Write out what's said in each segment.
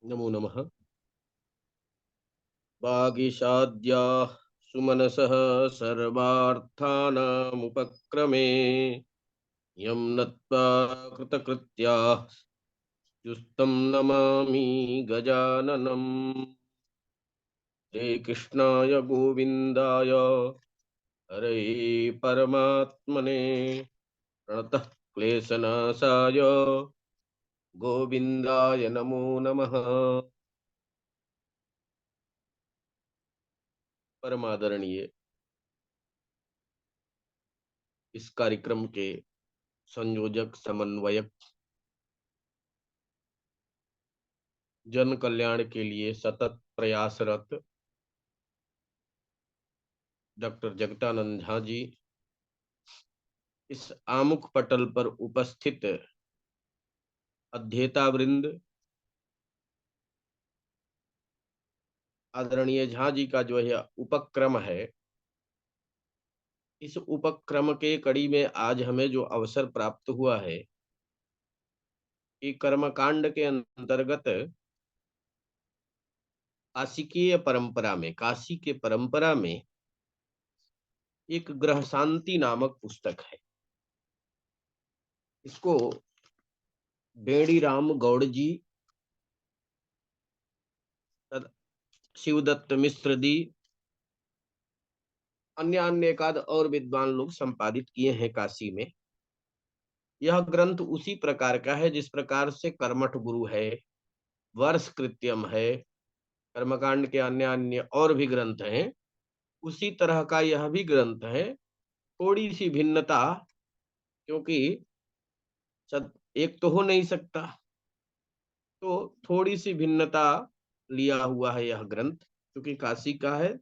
नमो नमः। वागीशाद्याः सुमनसः सर्वार्थानामुपक्रमे यं नत्वा कृतकृत्याः युस्तं नमामि गजाननम्। श्रीकृष्णाय गोविन्दाय हरे परमात्मने प्रणतः क्लेशनाशाय गोविन्दाय नमो नमः। परमादरणीय इस कार्यक्रम के संयोजक समन्वयक, जन कल्याण के लिए सतत प्रयासरत डॉक्टर जगदानंद झा जी, इस आमुख पटल पर उपस्थित अध्येता वृंद, आदरणीय झा जी का जो यह उपक्रम है, इस उपक्रम के कड़ी में आज हमें जो अवसर प्राप्त हुआ है कि कर्मकांड के अंतर्गत काशिकीय परंपरा में, काशी के परंपरा में एक ग्रह शांति नामक पुस्तक है। इसको बेड़ी राम गौड़ जी, शिवदत्त मिश्र जी, अन्य अन्य एकाध और विद्वान लोग संपादित किए हैं काशी में। यह ग्रंथ उसी प्रकार का है जिस प्रकार से कर्मठ गुरु है, वर्ष कृत्यम है, कर्मकांड के अन्य अन्य और भी ग्रंथ हैं, उसी तरह का यह भी ग्रंथ है। थोड़ी सी भिन्नता, क्योंकि एक तो हो नहीं सकता, तो थोड़ी सी भिन्नता लिया हुआ है यह ग्रंथ, क्योंकि काशी का है।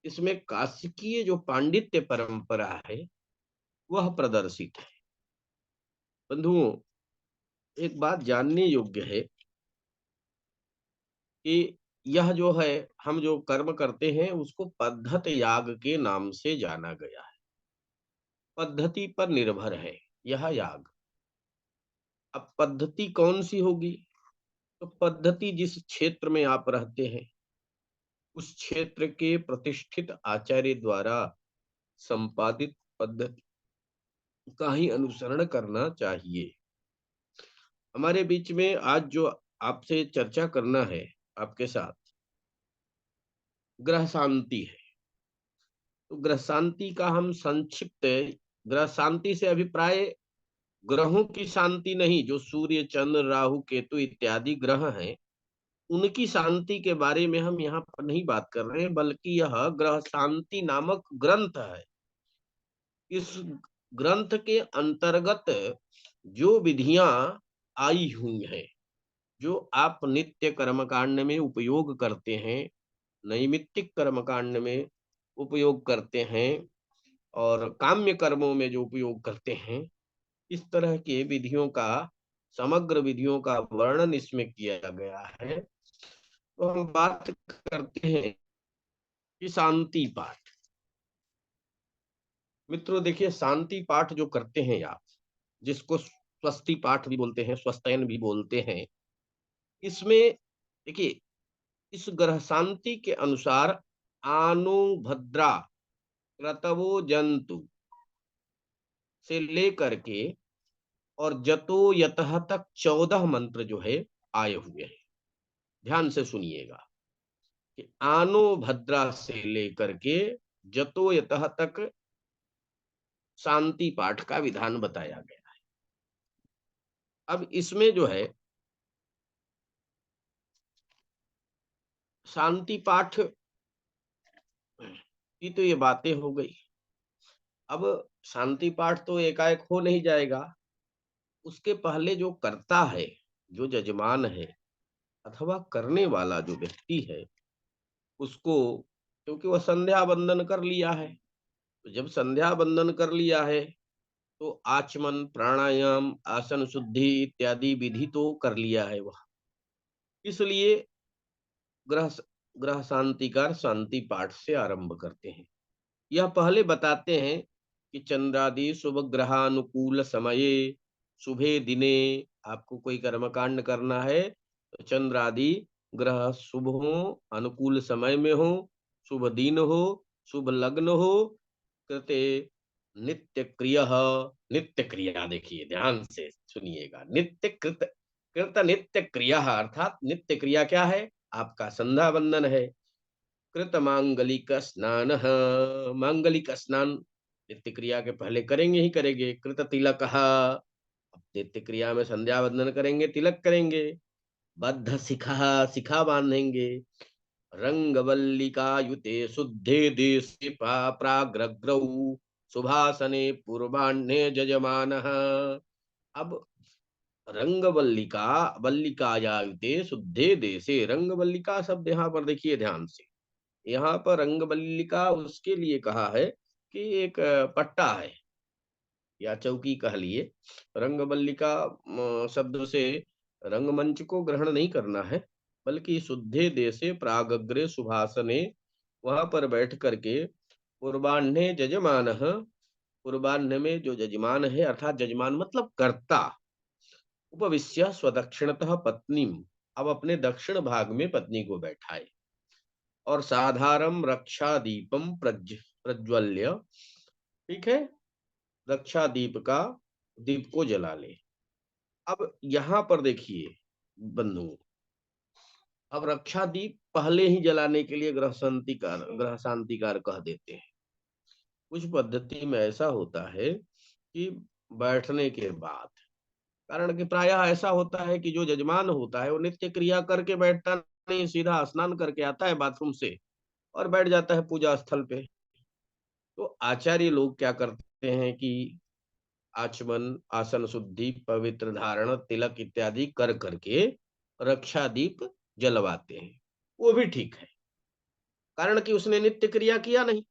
इसमें काशिकीय जो पांडित्य परंपरा है वह प्रदर्शित है। बंधुओं, एक बात जानने योग्य है कि यह जो है, हम जो कर्म करते हैं उसको पद्धत याग के नाम से जाना गया है। पद्धति पर निर्भर है यह याग। अब पद्धति कौन सी होगी? तो पद्धति जिस क्षेत्र में आप रहते हैं उस क्षेत्र के प्रतिष्ठित आचार्य द्वारा संपादित पद्धति का ही अनुसरण करना चाहिए। हमारे बीच में आज जो आपसे चर्चा करना है आपके साथ, ग्रह शांति है। तो ग्रह शांति का हम संक्षिप्त, ग्रह शांति से अभिप्राय ग्रहों की शांति नहीं, जो सूर्य चंद्र राहु केतु इत्यादि ग्रह हैं उनकी शांति के बारे में हम यहाँ पर नहीं बात कर रहे हैं, बल्कि यह ग्रह शांति नामक ग्रंथ है। इस ग्रंथ के अंतर्गत जो विधियां आई हुई हैं, जो आप नित्य कर्मकांड में उपयोग करते हैं, नैमित्तिक कर्मकांड में उपयोग करते हैं और काम्य कर्मों में जो उपयोग करते हैं, इस तरह के विधियों का, समग्र विधियों का वर्णन इसमें किया गया है। तो हम बात करते हैं कि शांति पाठ। मित्रों देखिए, शांति पाठ जो करते हैं आप, जिसको स्वस्ति पाठ भी बोलते हैं, स्वस्तयन भी बोलते हैं, इसमें देखिए, इस ग्रह शांति के अनुसार आनु भद्रा क्रतवो जंतु से लेकर के और जतो यतः तक 14 मंत्र जो है आए हुए हैं। ध्यान से सुनिएगा कि आनो भद्रा से लेकर के जतो यतः तक शांति पाठ का विधान बताया गया है। अब इसमें जो है शांति पाठ की तो ये बातें हो गई। अब शांति पाठ तो एकाएक हो नहीं जाएगा। उसके पहले जो करता है, जो जजमान है अथवा करने वाला जो व्यक्ति है, उसको, क्योंकि वह संध्या बंदन कर लिया है, तो जब संध्या बंदन कर लिया है तो आचमन प्राणायाम आसन शुद्धि इत्यादि विधि तो कर लिया है वह। इसलिए ग्रह ग्रह शांतिकार शांति पाठ से आरंभ करते हैं। यह पहले बताते हैं कि चंद्रादि शुभ ग्रहानुकूल समये, शुभे दिने आपको कोई कर्मकांड करना है तो चंद्र आदि ग्रह शुभ हो, अनुकूल समय में हो, शुभ दिन हो, शुभ लग्न हो, कृते नित्य क्रिय, नित्य क्रिया, देखिए ध्यान से सुनिएगा, नित्य कृत, कृत नित्य क्रिया अर्थात नित्य क्रिया क्या है, आपका संध्या बंदन है। कृत मांगलिक स्नान, मांगलिक स्नान नित्य क्रिया के पहले करेंगे ही करेंगे। कृत तिलक, नित्य क्रिया में संध्या बंदन करेंगे, तिलक करेंगे। बद्ध शिखा, शिखा बांधेंगे। रंगवल्लिकायुते शुद्धे देशे प्राग्रग्रौ सुभासने पूर्वाह्ने जजमानः। अब रंगवल्लिका, वल्लिकायायुते शुद्धे देशे, रंगवल्लिका शब्द यहाँ पर देखिए ध्यान से, यहाँ पर रंगवल्लिका उसके लिए कहा है कि एक पट्टा है या चौकी कह लिए। रंगवल्लिका शब्द से रंगमंच को ग्रहण नहीं करना है, बल्कि शुद्धे देशे प्रागग्रे सुभासने, वहां पर बैठ करके पूर्वाह्ने जजमान, पूर्वाह्न में जो जजमान है अर्थात जजमान मतलब कर्ता, उपविश्य स्वदक्षिणतः पत्नी, अब अपने दक्षिण भाग में पत्नी को बैठाए और साधारण रक्षा दीपम प्रज्वल्य, ठीक है, रक्षा दीप का, दीप को जला ले। अब यहाँ पर देखिए बंधु, अब रक्षा दीप पहले ही जलाने के लिए ग्रह शांतिकार कह देते हैं। कुछ पद्धति में ऐसा होता है कि बैठने के बाद, कारण कि प्रायः ऐसा होता है कि जो जजमान होता है वो नित्य क्रिया करके बैठता नहीं, सीधा स्नान करके आता है बाथरूम से और बैठ जाता है पूजा स्थल पे। तो आचार्य लोग क्या करते हैं कि आचमन, आसन शुद्धि, पवित्र धारण, तिलक इत्यादि कर करके रक्षा दीप जलवाते हैं। वो भी ठीक है, कारण कि उसने नित्य क्रिया किया नहीं।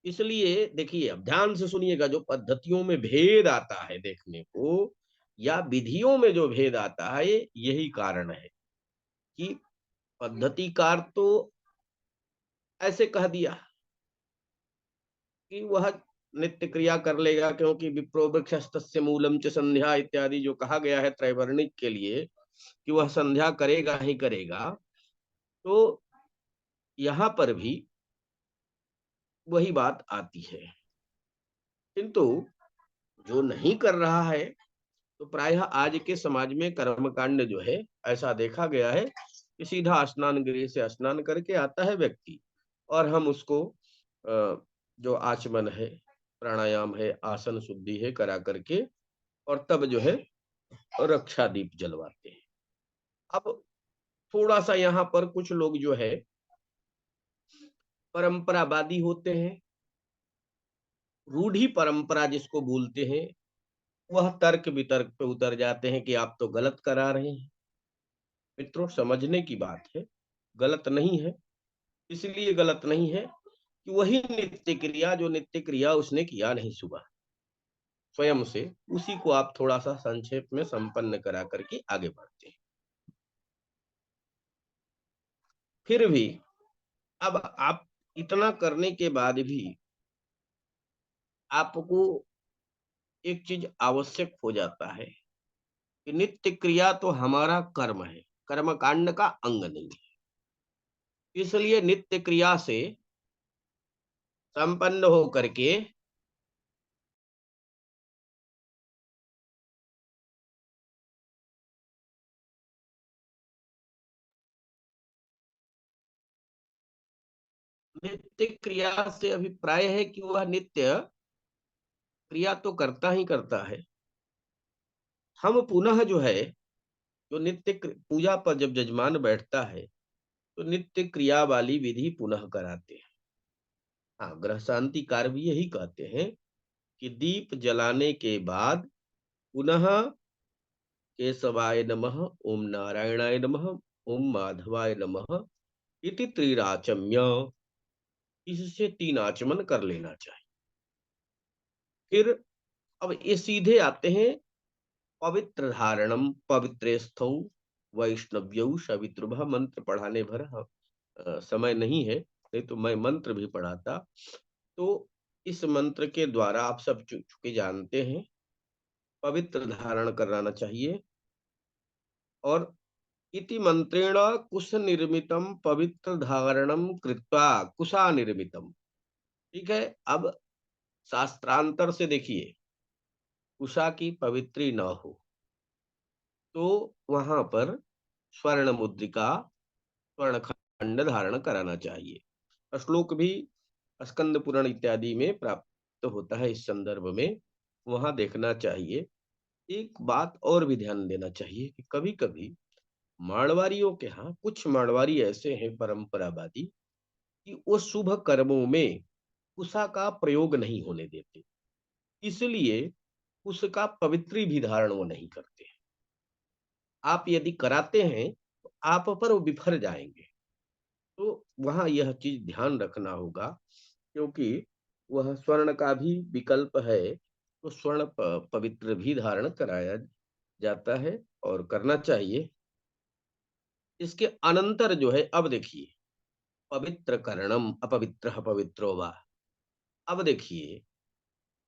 इसलिए देखिए, अब ध्यान से सुनिएगा, जो पद्धतियों में भेद आता है देखने को, या विधियों में जो भेद आता है, यही कारण है कि पद्धतिकार तो ऐसे कह दिया कि वह नित्य क्रिया कर लेगा, क्योंकि विप्रो वृक्षस्तस्य मूलम च संध्या इत्यादि जो कहा गया है त्रैवर्णिक के लिए कि वह संध्या करेगा ही करेगा। तो यहाँ पर भी वही बात आती है, किंतु जो नहीं कर रहा है, तो प्रायः आज के समाज में कर्मकांड जो है ऐसा देखा गया है कि सीधा स्नान गृह से स्नान करके आता है व्यक्ति, और हम उसको जो आचमन है, प्राणायाम है, आसन शुद्धि है करा करके, और तब जो है रक्षा दीप जलवाते हैं। अब थोड़ा सा यहाँ पर कुछ लोग जो है परंपरावादी होते हैं, रूढ़ी परंपरा जिसको बोलते हैं, वह तर्क वितर्क पे उतर जाते हैं कि आप तो गलत करा रहे हैं। मित्रों, समझने की बात है, गलत नहीं है। इसलिए गलत नहीं है कि वही नित्य क्रिया, जो नित्य क्रिया उसने किया नहीं सुबह स्वयं से, उसी को आप थोड़ा सा संक्षेप में संपन्न करा करके आगे बढ़ते हैं। फिर भी अब आप इतना करने के बाद भी आपको एक चीज आवश्यक हो जाता है कि नित्य क्रिया तो हमारा कर्म है, कर्म कांड का अंग नहीं है। इसलिए नित्य क्रिया से संपन्न होकर के नित्य क्रिया से अभिप्राय है कि वह नित्य क्रिया तो करता ही करता है। हम पुनः जो है, जो पूजा पर जब जजमान बैठता है, तो नित्य क्रिया वाली विधि पुनः कराते हैं। हाँ, ग्रह शांति कार्य भी यही कहते हैं कि दीप जलाने के बाद पुनः केशवाय नमः, ओम नारायणाय नमः, ओम माधवाय नमः इति त्रिराचम्य, इससे 3 आचमन कर लेना चाहिए। फिर अब ये सीधे आते हैं पवित्र धारणम पवित्रेस्थौ वैष्णव्यौ सवितृभः, मंत्र पढ़ाने भर समय नहीं है, नहीं तो मैं मंत्र भी पढ़ाता। तो इस मंत्र के द्वारा आप सब चुके जानते हैं, पवित्र धारण कराना चाहिए और इति मंत्रेण कुश निर्मितम पवित्र धारणम कृत्वा कुशा निर्मितम। ठीक है। अब शास्त्रांतर से देखिए, कुशा की पवित्री न हो तो वहां पर स्वर्ण मुद्रिका, स्वर्ण खंड धारण कराना चाहिए। श्लोक भी स्कंद पुराण इत्यादि में प्राप्त होता है इस संदर्भ में, वहां देखना चाहिए। एक बात और भी ध्यान देना चाहिए कि कभी कभी मारवाड़ियों के यहाँ कुछ मारवाड़ी ऐसे हैं परंपरावादी कि वो शुभ कर्मों में कुशा का प्रयोग नहीं होने देते, इसलिए उसका पवित्री भी धारण वो नहीं करते। आप यदि कराते हैं तो आप पर वो बिफर जाएंगे। तो वहां यह चीज ध्यान रखना होगा, क्योंकि वह स्वर्ण का भी विकल्प है, तो स्वर्ण पवित्र भी धारण कराया जाता है और करना चाहिए। इसके अनंतर जो है, अब देखिए, पवित्र करणम अपवित्र पवित्रो वा। अब देखिए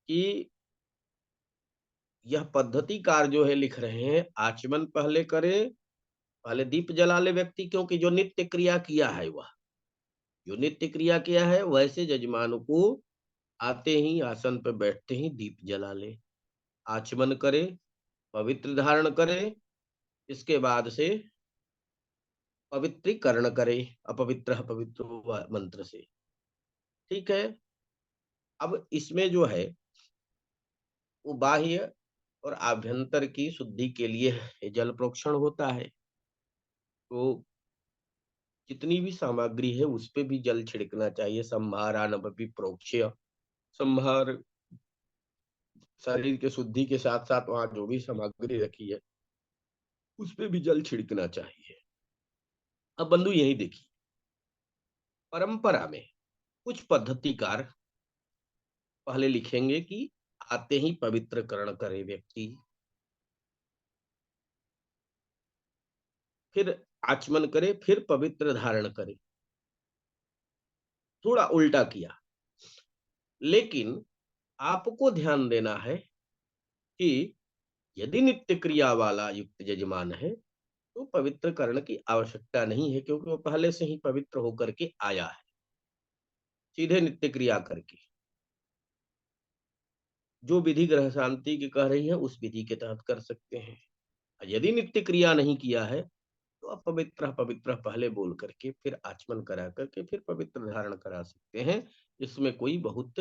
कि यह पद्धतिकार जो है लिख रहे हैं, आचमन पहले करे, पहले दीप जला ले व्यक्ति, क्योंकि जो नित्य क्रिया किया है, वह जो नित्य क्रिया किया है वैसे जजमान को आते ही आसन पर बैठते ही दीप जला ले, आचमन करे, पवित्र धारण करे, इसके बाद से पवित्रीकरण करे अपवित्र पवित्र मंत्र से। ठीक है। अब इसमें जो है वो बाह्य और आभ्यंतर की शुद्धि के लिए जल प्रोक्षण होता है। तो जितनी भी सामग्री है उस पे भी जल छिड़कना चाहिए। संहारानपि प्रोक्ष्य, संहार शरीर के शुद्धि के साथ साथ वहां जो भी सामग्री रखी है उस पे भी जल छिड़कना चाहिए। अब बंधु यही देखिए, परंपरा में कुछ पद्धतिकार पहले लिखेंगे कि आते ही पवित्रकरण करे व्यक्ति, फिर आचमन करे, फिर पवित्र धारण करे। थोड़ा उल्टा किया, लेकिन आपको ध्यान देना है कि यदि नित्य क्रिया वाला युक्त यजमान है तो पवित्रकरण की आवश्यकता नहीं है, क्योंकि वो पहले से ही पवित्र होकर के आया है, सीधे नित्य क्रिया करके। जो विधि ग्रह शांति की कह रही है उस विधि के तहत कर सकते हैं। यदि नित्य क्रिया नहीं किया है तो आप पवित्र पवित्र पहले बोल करके फिर आचमन करा करके फिर पवित्र धारण करा सकते हैं। इसमें कोई बहुत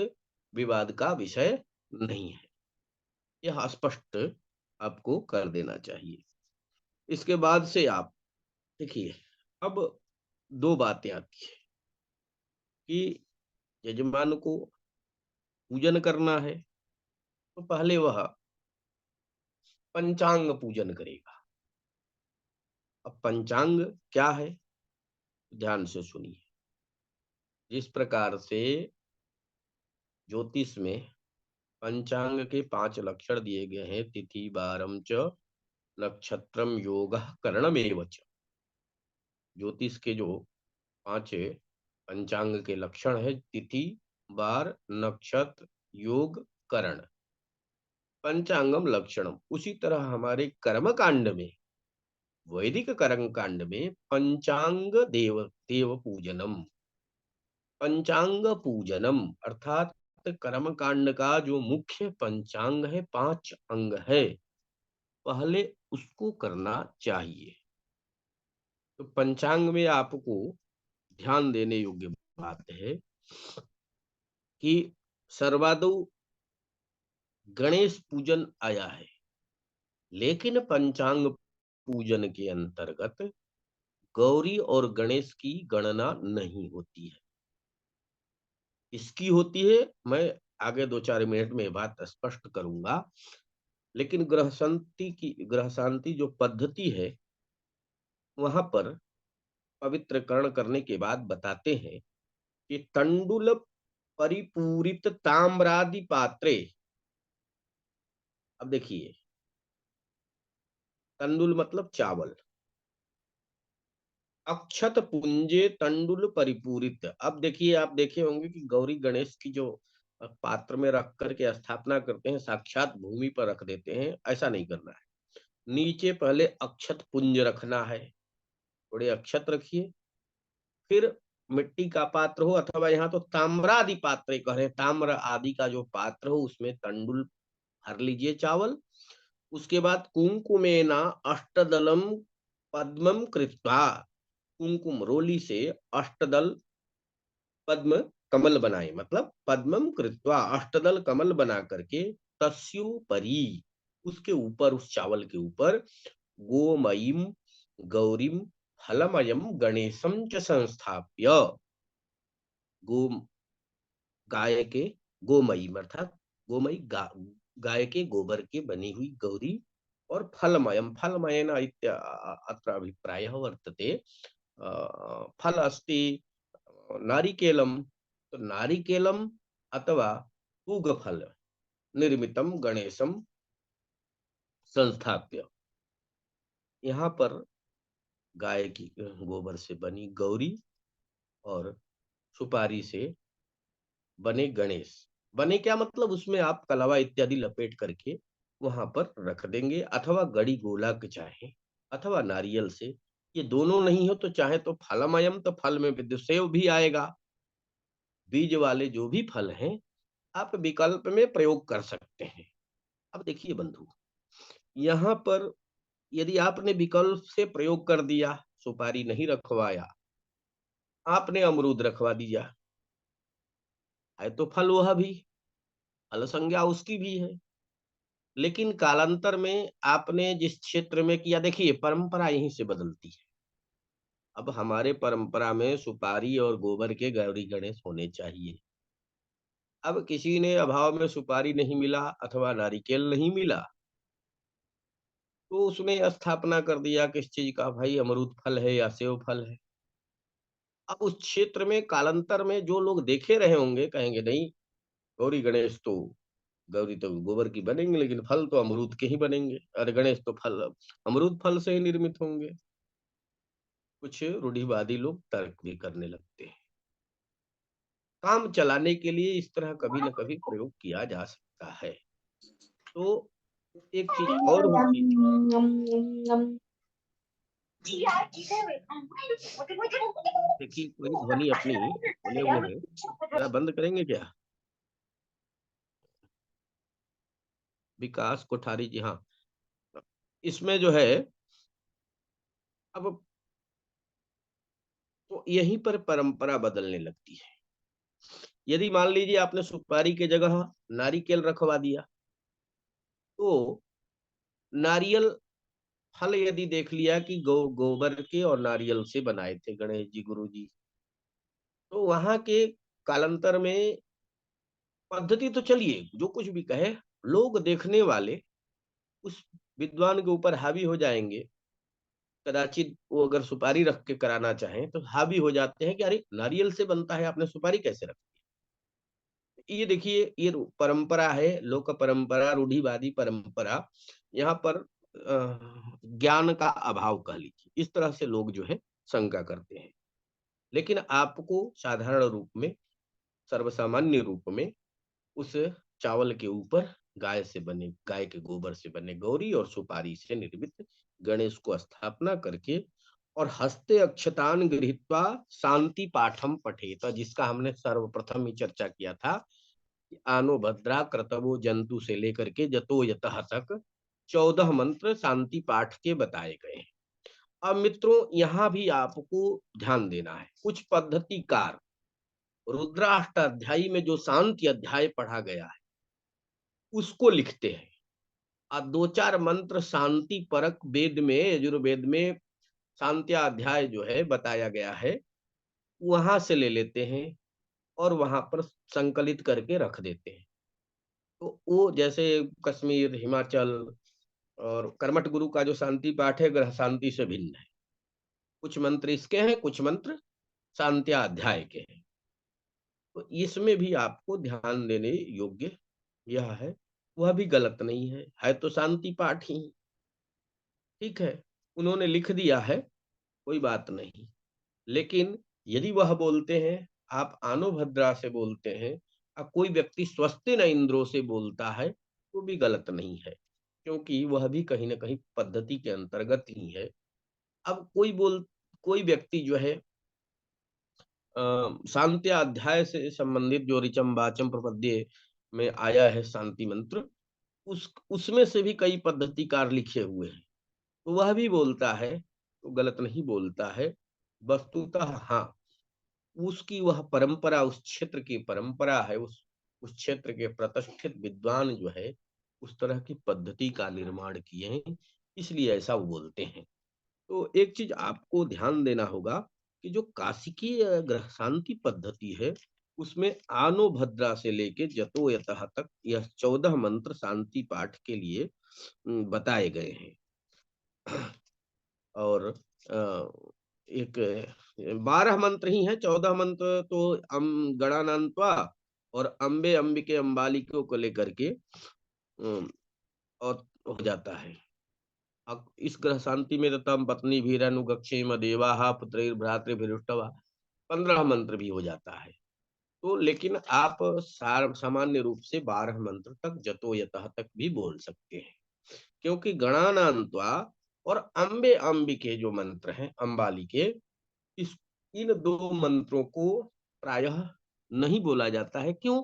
विवाद का विषय नहीं है, यह स्पष्ट आपको कर देना चाहिए। इसके बाद से आप देखिए, अब दो बातें आती है कि यजमान को पूजन करना है तो पहले वह पंचांग पूजन करेगा। अब पंचांग क्या है, ध्यान से सुनिए। जिस प्रकार से ज्योतिष में पंचांग के 5 लक्षण दिए गए हैं, तिथि वारम च नक्षत्रम योग करणमेव च। ज्योतिष के जो 5 पंचांग के लक्षण है, तिथि, वार, नक्षत्र, योग, करण, पंचांगम लक्षणम। उसी तरह हमारे कर्म कांड में, वैदिक कर्म कांड में पंचांग देव पूजनम, पंचांग पूजनम अर्थात कर्म कांड का जो मुख्य पंचांग है, 5 अंग है, पहले उसको करना चाहिए। तो पंचांग में आपको ध्यान देने योग्य बात है कि सर्वादौ गणेश पूजन आया है, लेकिन पंचांग पूजन के अंतर्गत गौरी और गणेश की गणना नहीं होती है। इसकी होती है, मैं आगे 2-4 मिनट में बात स्पष्ट करूंगा। लेकिन ग्रह शांति जो पद्धति है, वहां पर पवित्रकरण करने के बाद बताते हैं कि तंडुल परिपूरित ताम्रादि पात्रे। अब देखिए, तंडुल मतलब चावल, अक्षत पुंजे तंडुल परिपूरित। अब देखिए, आप देखे होंगे कि गौरी गणेश की जो पात्र में रख करके स्थापना करते हैं, साक्षात भूमि पर रख देते हैं, ऐसा नहीं करना है। नीचे पहले अक्षत पुंज रखना है, थोड़े अक्षत रखिए। फिर मिट्टी का पात्र हो अथवा यहाँ तो ताम्रादि पात्र कह रहे हैं, ताम्र आदि का जो पात्र हो उसमें तंडुल भर लीजिए चावल। उसके बाद कुंकुमेना अष्टदलम पद्मम कृत्वा, कुंकुम रोली से अष्टदल पद्म कमल बनाए, मतलब पद्मम कृत्वा अष्टदल कमल बना करके, तस्योपरि उसके ऊपर, उस चावल के ऊपर, गोमयीम गौरीम फलमयम गणेशम च संस्थाप्य, गो गाय के गोमयी अर्थात गोमयी गाय के गोबर के बनी हुई गौरी, और फलमयम, फलमयन अत्र अभिप्राय वर्तते। फल अस्ति नारिकेलम, तो नारिकेलम अथवा पूगफल निर्मितम गणेशम संस्थाप्य, यहाँ पर गाय की गोबर से बनी गौरी और सुपारी से बने गणेश, बने क्या मतलब, उसमें आप कलावा इत्यादि लपेट करके वहां पर रख देंगे, अथवा गड़ी गोला के चाहे, अथवा नारियल से। ये दोनों नहीं हो तो चाहे तो फलमयम, तो फल में विद्युत सेव भी आएगा, बीज वाले जो भी फल हैं आप विकल्प में प्रयोग कर सकते हैं। अब देखिए बंधु, यहाँ पर यदि आपने विकल्प से प्रयोग कर दिया, सुपारी नहीं रखवाया, आपने अमरूद रखवा दिया, है तो फल वह भी, फल संज्ञा उसकी भी है, लेकिन कालांतर में आपने जिस क्षेत्र में किया, देखिए परंपरा यहीं से बदलती है। अब हमारे परंपरा में सुपारी और गोबर के गौरी गणेश होने चाहिए। अब किसी ने अभाव में सुपारी नहीं मिला अथवा नारिकेल नहीं मिला, तो उसने स्थापना कर दिया किस चीज का, भाई अमरूद फल है या सेव फल है। अब उस क्षेत्र में कालांतर में जो लोग देखे रहे होंगे कहेंगे नहीं, गौरी गणेश तो, गौरी तो गोबर की बनेंगे लेकिन फल तो अमरूद के ही बनेंगे, अरे गणेश तो फल अमरूद फल से ही निर्मित होंगे। कुछ रूढ़िवादी लोग तर्क भी करने लगते हैं। काम चलाने के लिए इस तरह कभी न कभी प्रयोग किया जा सकता है। तो एक चीज और होती है, देखिए कोई ध्वनि अपनी बोले हुए हैं, जरा बंद करेंगे क्या? विकास कोठारी जी, हाँ। इसमें जो है, अब तो यहीं पर परंपरा बदलने लगती है। यदि मान लीजिए आपने सुपारी के जगह नारिकेल रखवा दिया, तो नारियल फल यदि देख लिया कि गोबर के और नारियल से बनाए थे गणेश जी गुरु जी, तो वहां के कालांतर में पद्धति तो चलिए जो कुछ भी कहे, लोग देखने वाले उस विद्वान के ऊपर हावी हो जाएंगे। कदाचित वो अगर सुपारी रख के कराना चाहें तो हावी हो जाते हैं कि अरे नारियल से बनता है, आपने सुपारी कैसे रख, ये देखिए ये परंपरा है, लोक परंपरा, रूढ़िवादी परंपरा। यहाँ पर ज्ञान का अभाव कह लीजिए, इस तरह से लोग जो है शंका करते हैं। लेकिन आपको साधारण रूप में, सर्वसामान्य रूप में, उस चावल के ऊपर गाय के गोबर से बने गौरी और सुपारी से निर्मित गणेश को स्थापना करके, और हस्ते अक्षतान गृहीत्वा शांति पाठम पठेत, जिसका हमने सर्वप्रथम ही चर्चा किया था। आनो भद्रा क्रतवो जंतु से लेकर के जतो यतः तक 14 मंत्र शांति पाठ के बताए गए हैं। अब मित्रों यहाँ भी आपको ध्यान देना है, कुछ पद्धतिकार रुद्राष्टाध्यायी में जो शांति अध्याय पढ़ा गया है उसको लिखते हैं, और दो चार मंत्र शांति परक वेद में, यजुर्वेद में शांति अध्याय जो है बताया गया है, वहां से ले लेते हैं और वहां पर संकलित करके रख देते हैं। तो वो जैसे कश्मीर, हिमाचल और कर्मठ गुरु का जो शांति पाठ है ग्रह शांति से भिन्न है। कुछ मंत्र इसके हैं, कुछ मंत्र शांत्या अध्याय के हैं। तो इसमें भी आपको ध्यान देने योग्य यह है, वह भी गलत नहीं है तो शांति पाठ ही, ठीक है, उन्होंने लिख दिया है, कोई बात नहीं। लेकिन यदि वह बोलते हैं, आप आनो भद्रा से बोलते हैं, अब कोई व्यक्ति स्वस्ति न इंद्रो से बोलता है, तो भी गलत नहीं है, क्योंकि वह भी कहीं ना कहीं पद्धति के अंतर्गत ही है। अब कोई कोई व्यक्ति जो है शांत्या अध्याय से संबंधित जो ऋचम वाचम प्रपद्ये में आया है शांति मंत्र, उसमें से भी कई पद्धतिकार लिखे हुए हैं। तो वह भी बोलता है, तो गलत नहीं बोलता है। वस्तुतः हाँ, उसकी वह परंपरा, उस क्षेत्र की परंपरा है, उस क्षेत्र के प्रतिष्ठित विद्वान जो है उस तरह की पद्धति का निर्माण किए हैं, इसलिए ऐसा वो बोलते हैं। तो एक चीज आपको ध्यान देना होगा कि जो काशिकी ग्रह शांति पद्धति है, उसमें आनो भद्रा से लेके जतो यतः तक यह 14 मंत्र शांति पाठ के लिए बताए गए हैं। और एक 12 मंत्र ही है, 14 मंत्र तो गणानान्त्वा और अम्बे अंबिके अम्बालिको को लेकर के और हो जाता है। अब इस ग्रह शांति में तम पत्नी भीरनुगक्षेम देवाहा पुत्रैर भ्रातृभिरुष्टवा 15 मंत्र भी हो जाता है। तो लेकिन आप सामान्य रूप से 12 मंत्र तक जतो यतः तक भी बोल सकते हैं, क्योंकि गणानान्त्वा और अम्बे अंबिके जो मंत्र हैं अंबाली के, इस इन दो मंत्रों को प्रायः नहीं बोला जाता है। क्यों?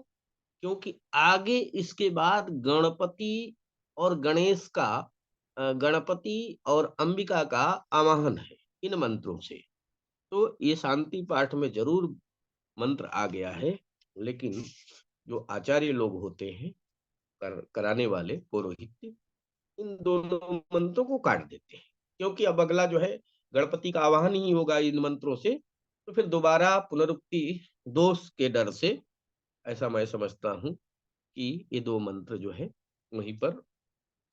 क्योंकि आगे इसके बाद गणपति और गणेश का गणपति और अंबिका का आवाहन है इन मंत्रों से। तो ये शांति पाठ में जरूर मंत्र आ गया है, लेकिन जो आचार्य लोग होते हैं, कराने वाले पुरोहित, इन दोनों मंत्रों को काट देते हैं, क्योंकि अब अगला जो है गणपति का आवाहन ही होगा इन मंत्रों से। तो फिर दोबारा पुनरुक्ति दोष के डर से, ऐसा मैं समझता हूँ कि ये दो मंत्र जो है वहीं पर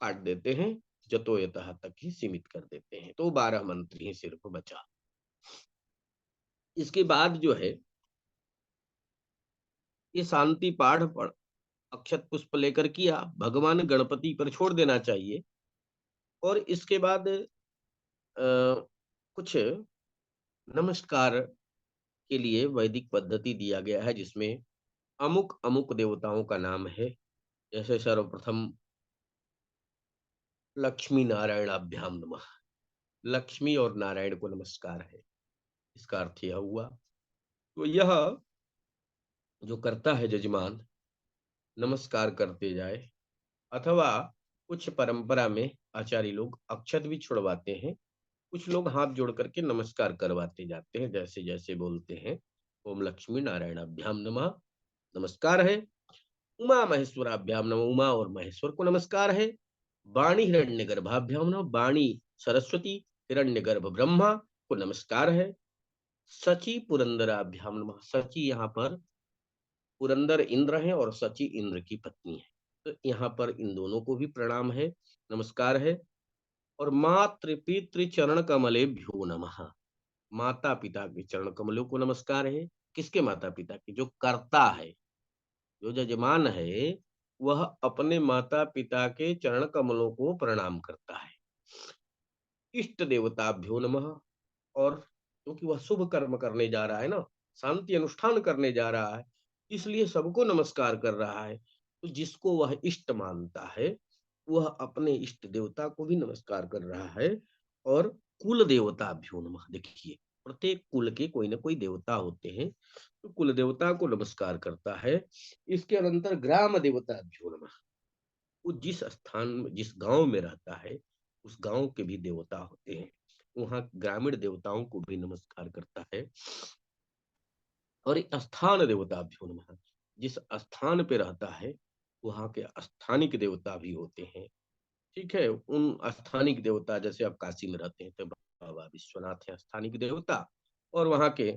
काट देते हैं, जतो यतः तक ही सीमित कर देते हैं। तो 12 मंत्र ही सिर्फ बचा। इसके बाद जो है ये शांति पाठ पर अक्षत पुष्प लेकर किया, भगवान गणपति पर छोड़ देना चाहिए। और इसके बाद कुछ नमस्कार के लिए वैदिक पद्धति दिया गया है, जिसमें अमुक अमुक देवताओं का नाम है। जैसे सर्वप्रथम लक्ष्मी नारायणाभ्याम नमः, लक्ष्मी और नारायण को नमस्कार है, इसका अर्थ यह हुआ। तो यह जो करता है जजमान, नमस्कार करते जाए, अथवा कुछ परंपरा में आचार्य लोग अक्षत भी छुड़वाते हैं, कुछ लोग हाथ जोड़ करके नमस्कार करवाते जाते हैं, जैसे जैसे बोलते हैं ओम लक्ष्मी नारायणाभ्याम नमः, नमस्कार है। उमा महेश्वराभ्याम नमः, उमा और महेश्वर को नमस्कार है। वाणी हिरण्यगर्भाभ्याम नमः, वाणी सरस्वती, हिरण्यगर्भ ब्रह्मा को नमस्कार है। सची पुरंदराभ्याम नमः, सची यहाँ पर पुरंदर इंद्र है और सची इंद्र की पत्नी है, तो यहाँ पर इन दोनों को भी प्रणाम है, नमस्कार है। और मातृ पितृ चरण कमलेभ्यो नमः, माता पिता के चरण कमलों को नमस्कार है। किसके माता पिता के? जो कर्ता है, जो जजमान है, वह अपने माता पिता के चरण कमलों को प्रणाम करता है। इष्ट देवताभ्यो नमः, और क्योंकि वह शुभ कर्म करने जा रहा है ना, शांति अनुष्ठान करने जा रहा है, इसलिए सबको नमस्कार कर रहा है। तो जिसको वह इष्ट मानता है, वह अपने इष्ट देवता को भी नमस्कार कर रहा है। और कुल देवताभ्यो नमः, देखिए प्रत्येक कुल के कोई ना कोई देवता होते हैं, तो कुल देवता को नमस्कार करता है। इसके अनंतर ग्राम देवताभ्यो नमः, वो जिस स्थान में, जिस गांव में रहता है, उस गांव के भी देवता होते हैं, वहाँ ग्रामीण देवताओं को भी नमस्कार करता है। और स्थान देवताभ्यो नमः, जिस स्थान पे रहता है वहाँ के स्थानिक देवता भी होते हैं। ठीक है, उन स्थानिक देवता, जैसे आप काशी में रहते हैं तो बाबा विश्वनाथ है स्थानिक देवता, और वहाँ के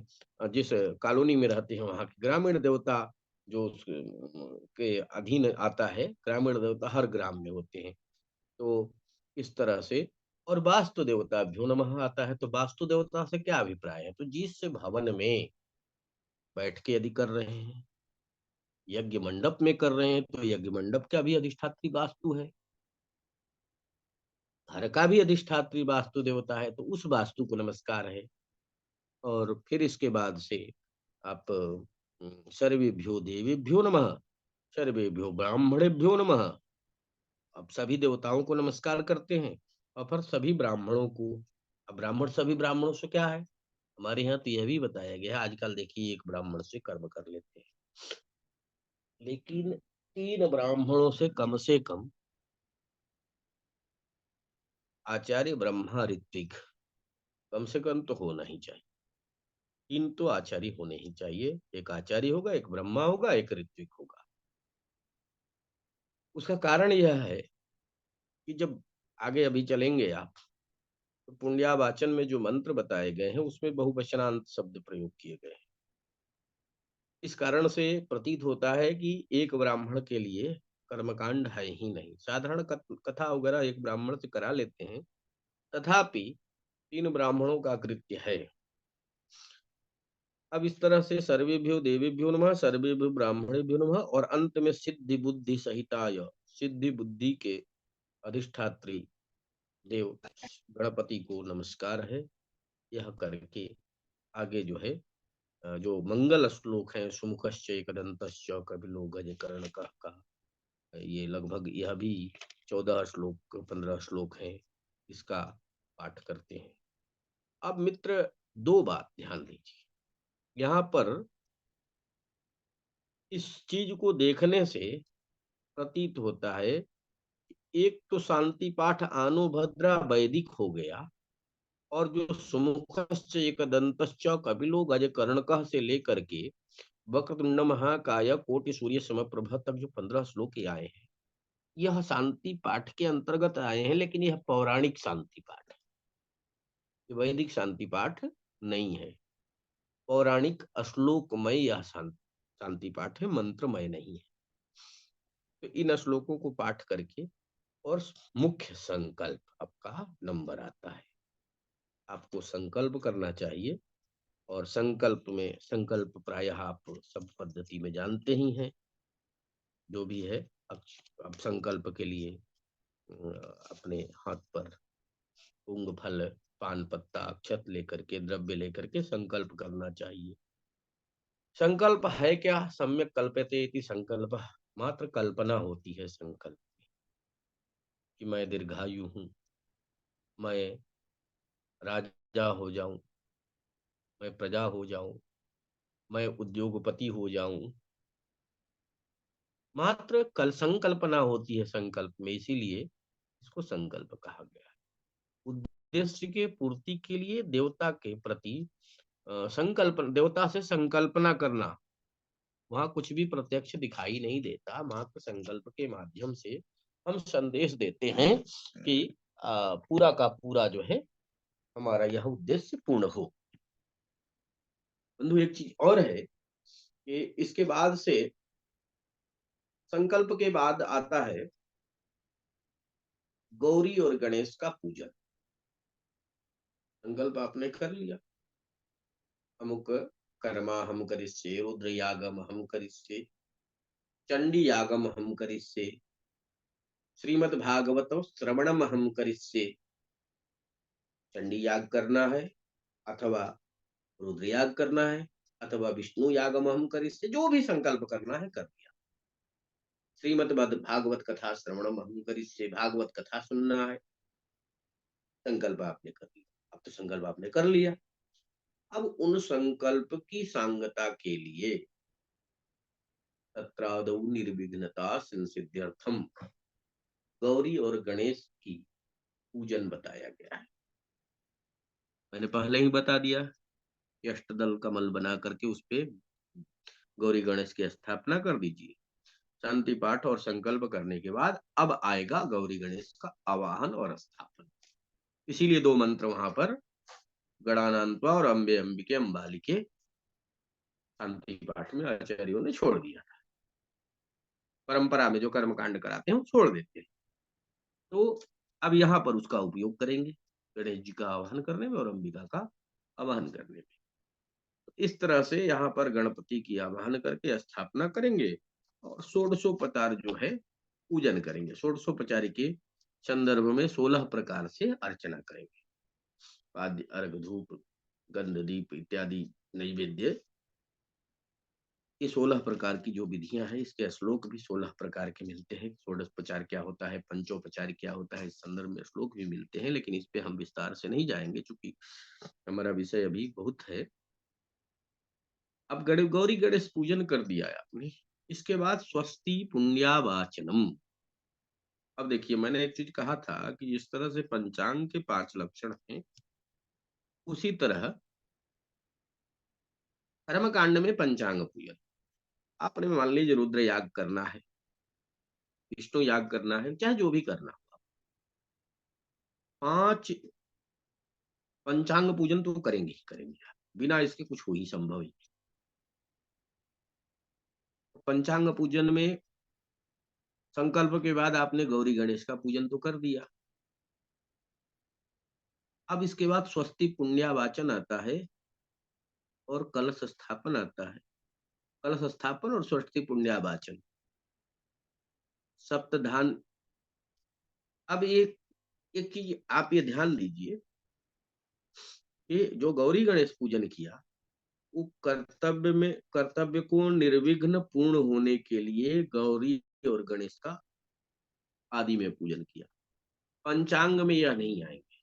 जिस कॉलोनी में रहते हैं वहाँ के ग्रामीण देवता, जो के अधीन आता है, ग्रामीण देवता हर ग्राम में होते हैं। तो इस तरह से। और वास्तु देवताभ्यो नमः आता है, तो वास्तु देवता से क्या अभिप्राय है? तो जिस भवन में बैठ के यदि कर रहे हैं, यज्ञ मंडप में कर रहे हैं, तो यज्ञ मंडप का भी अधिष्ठात्री वास्तु है, घर का भी अधिष्ठात्री वास्तु देवता है, तो उस वास्तु को नमस्कार है। और फिर इसके बाद से आप सर्वेभ्यो देवेभ्यो नमः, सर्वेभ्यो ब्राह्मणेभ्यो नमः, अब सभी देवताओं को नमस्कार करते हैं। और फिर सभी ब्राह्मणों को, अब ब्राह्मण, सभी ब्राह्मणों से क्या है? हमारे यहाँ तो यह भी बताया गया है, आजकल देखिए एक ब्राह्मण से कर्म कर लेते हैं, लेकिन 3 ब्राह्मणों से कम आचार्य ब्रह्मा ऋत्विक कम से कम तो होना ही चाहिए। 3 तो आचार्य होने ही चाहिए, एक आचार्य होगा, एक ब्रह्मा होगा, एक ऋत्विक होगा। उसका कारण यह है कि जब आगे अभी चलेंगे आप, तो पुण्यावाचन में जो मंत्र बताए गए हैं उसमें बहुवचनांत शब्द प्रयोग किए गए हैं। इस कारण से प्रतीत होता है कि एक ब्राह्मण के लिए कर्मकांड है ही नहीं। साधारण कथा वगैरह एक ब्राह्मण से करा लेते हैं, तथापि 3 ब्राह्मणों का कृत्य है। अब इस तरह से सर्वेभ्यो देवेभ्यो नमः, सर्वेभ्यो ब्राह्मणेभ्यो नमः, और अंत में सिद्धि बुद्धि सहिताय, सिद्धि बुद्धि के अधिष्ठात्री देव गणपति को नमस्कार है। यह करके आगे जो है जो मंगल श्लोक है, सुमुखश्च एकदन्तश्च कपिलो गजकर्णकः का, ये लगभग यह भी 14 श्लोक 15 श्लोक है, इसका पाठ करते हैं। अब मित्र, 2 बात ध्यान दीजिए यहाँ पर। इस चीज को देखने से प्रतीत होता है, एक तो शांति पाठ आनो भद्रा वैदिक हो गया, और जो सुमुखश्च एकदन्तश्च कपिलो गजकर्णकः से लेकर के वक्रतुंड महाकाय कोटि सूर्य समप्रभ तक जो 15 श्लोक ये आए हैं, यह शांति पाठ के अंतर्गत आए हैं, लेकिन यह पौराणिक शांति पाठ है, वैदिक शांति पाठ नहीं है। पौराणिक श्लोकमय यह शांति पाठ है, मंत्रमय नहीं है। तो इन श्लोकों को पाठ करके और मुख्य संकल्प आपका नंबर आता है। आपको संकल्प करना चाहिए, और संकल्प में संकल्प प्रायः आप सब पद्धति में जानते ही हैं जो भी है। अब संकल्प के लिए अपने हाथ पर पुंग फल, पान पत्ता, अक्षत लेकर के, द्रव्य लेकर के संकल्प करना चाहिए। संकल्प है क्या? सम्यक कल्पते इति संकल्प, मात्र कल्पना होती है संकल्प कि मैं दीर्घायु हूँ, मैं राजा हो जाऊं, मैं प्रजा हो जाऊं, मैं उद्योगपति हो जाऊं, मात्र कल संकल्पना होती है संकल्प में, इसीलिए इसको संकल्प कहा गया है। उद्देश्य के पूर्ति के लिए देवता के प्रति संकल्प, देवता से संकल्पना करना, वहां कुछ भी प्रत्यक्ष दिखाई नहीं देता, मात्र संकल्प के माध्यम से हम संदेश देते हैं कि पूरा का पूरा जो है हमारा यह उद्देश्य पूर्ण हो। बंधु, एक चीज और है कि इसके बाद से, संकल्प के बाद आता है गौरी और गणेश का पूजन। संकल्प आपने कर लिया, अमुक कर्मा हम करिष्ये, रुद्र यागम हम करिष्ये, चंडी यागम हम करिष्ये, श्रीमद् भागवत श्रवणम हम करिष्ये। चंडी याग करना है, अथवा रुद्र याग करना है, अथवा विष्णु यागम हम करिष्ये, जो भी संकल्प करना है कर दिया। श्रीमद् भागवत कथा श्रवणम हम करिष्ये, भागवत कथा सुनना है, संकल्प आपने कर लिया। अब तो संकल्प आपने कर लिया, अब उन संकल्प की सांगता के लिए तत्रादौ निर्विघ्नता सिद्ध्यर्थम गौरी और गणेश की पूजन बताया गया है। मैंने पहले ही बता दिया कि अष्टदल कमल बना करके उस पे गौरी गणेश की स्थापना कर दीजिए। शांति पाठ और संकल्प करने के बाद अब आएगा गौरी गणेश का आवाहन और स्थापन। इसीलिए 2 मंत्र वहां पर गणानान्त्वा और अम्बे अंबिके अम्बालिके शांति पाठ में आचार्यों ने छोड़ दिया था। परंपरा में जो कर्म कांड कराते हैं वो छोड़ देते हैं। तो अब यहाँ पर उसका उपयोग करेंगे गणेश जी का आवाहन करने में और अंबिका का आवाहन करने में। इस तरह से यहाँ पर गणपति की आवाहन करके स्थापना करेंगे, और षोडशोपचार जो है पूजन करेंगे। षोडशोपचार के संदर्भ में 16 प्रकार से अर्चना करेंगे। आदि अर्घ, धूप, गंध, दीप इत्यादि नैवेद्य ये 16 प्रकार की जो विधियां हैं, इसके श्लोक भी 16 प्रकार के मिलते हैं। षोडशोपचार क्या होता है, पंचोपचार क्या होता है, इस संदर्भ में श्लोक भी मिलते हैं, लेकिन इस पे हम विस्तार से नहीं जाएंगे क्योंकि हमारा विषय अभी बहुत है। अब गौरी गणेश पूजन कर दिया है आपने, इसके बाद स्वस्ति पुण्यावाचनम। अब देखिए, मैंने एक चीज कहा था कि जिस तरह से पंचांग के 5 लक्षण हैं, उसी तरह कर्म कांड में पंचांग पूजन। आपने मान लीजिए रुद्र याग करना है, विष्णु याग करना है, चाहे जो भी करना हो, 5 पंचांग पूजन तो करेंगे ही करेंगे, बिना इसके कुछ हो ही संभव ही। पंचांग पूजन में संकल्प के बाद आपने गौरी गणेश का पूजन तो कर दिया। अब इसके बाद स्वस्ति पुण्यावाचन आता है और कलश स्थापन आता है। कलश स्थापन और स्वस्ति पुण्यावाचन, सप्तधान। अब एक एक चीज आप ये ध्यान दीजिए कि जो गौरी गणेश पूजन किया, वो कर्तव्य को निर्विघ्न पूर्ण होने के लिए गौरी और गणेश का आदि में पूजन किया। पंचांग में यह नहीं आएंगे।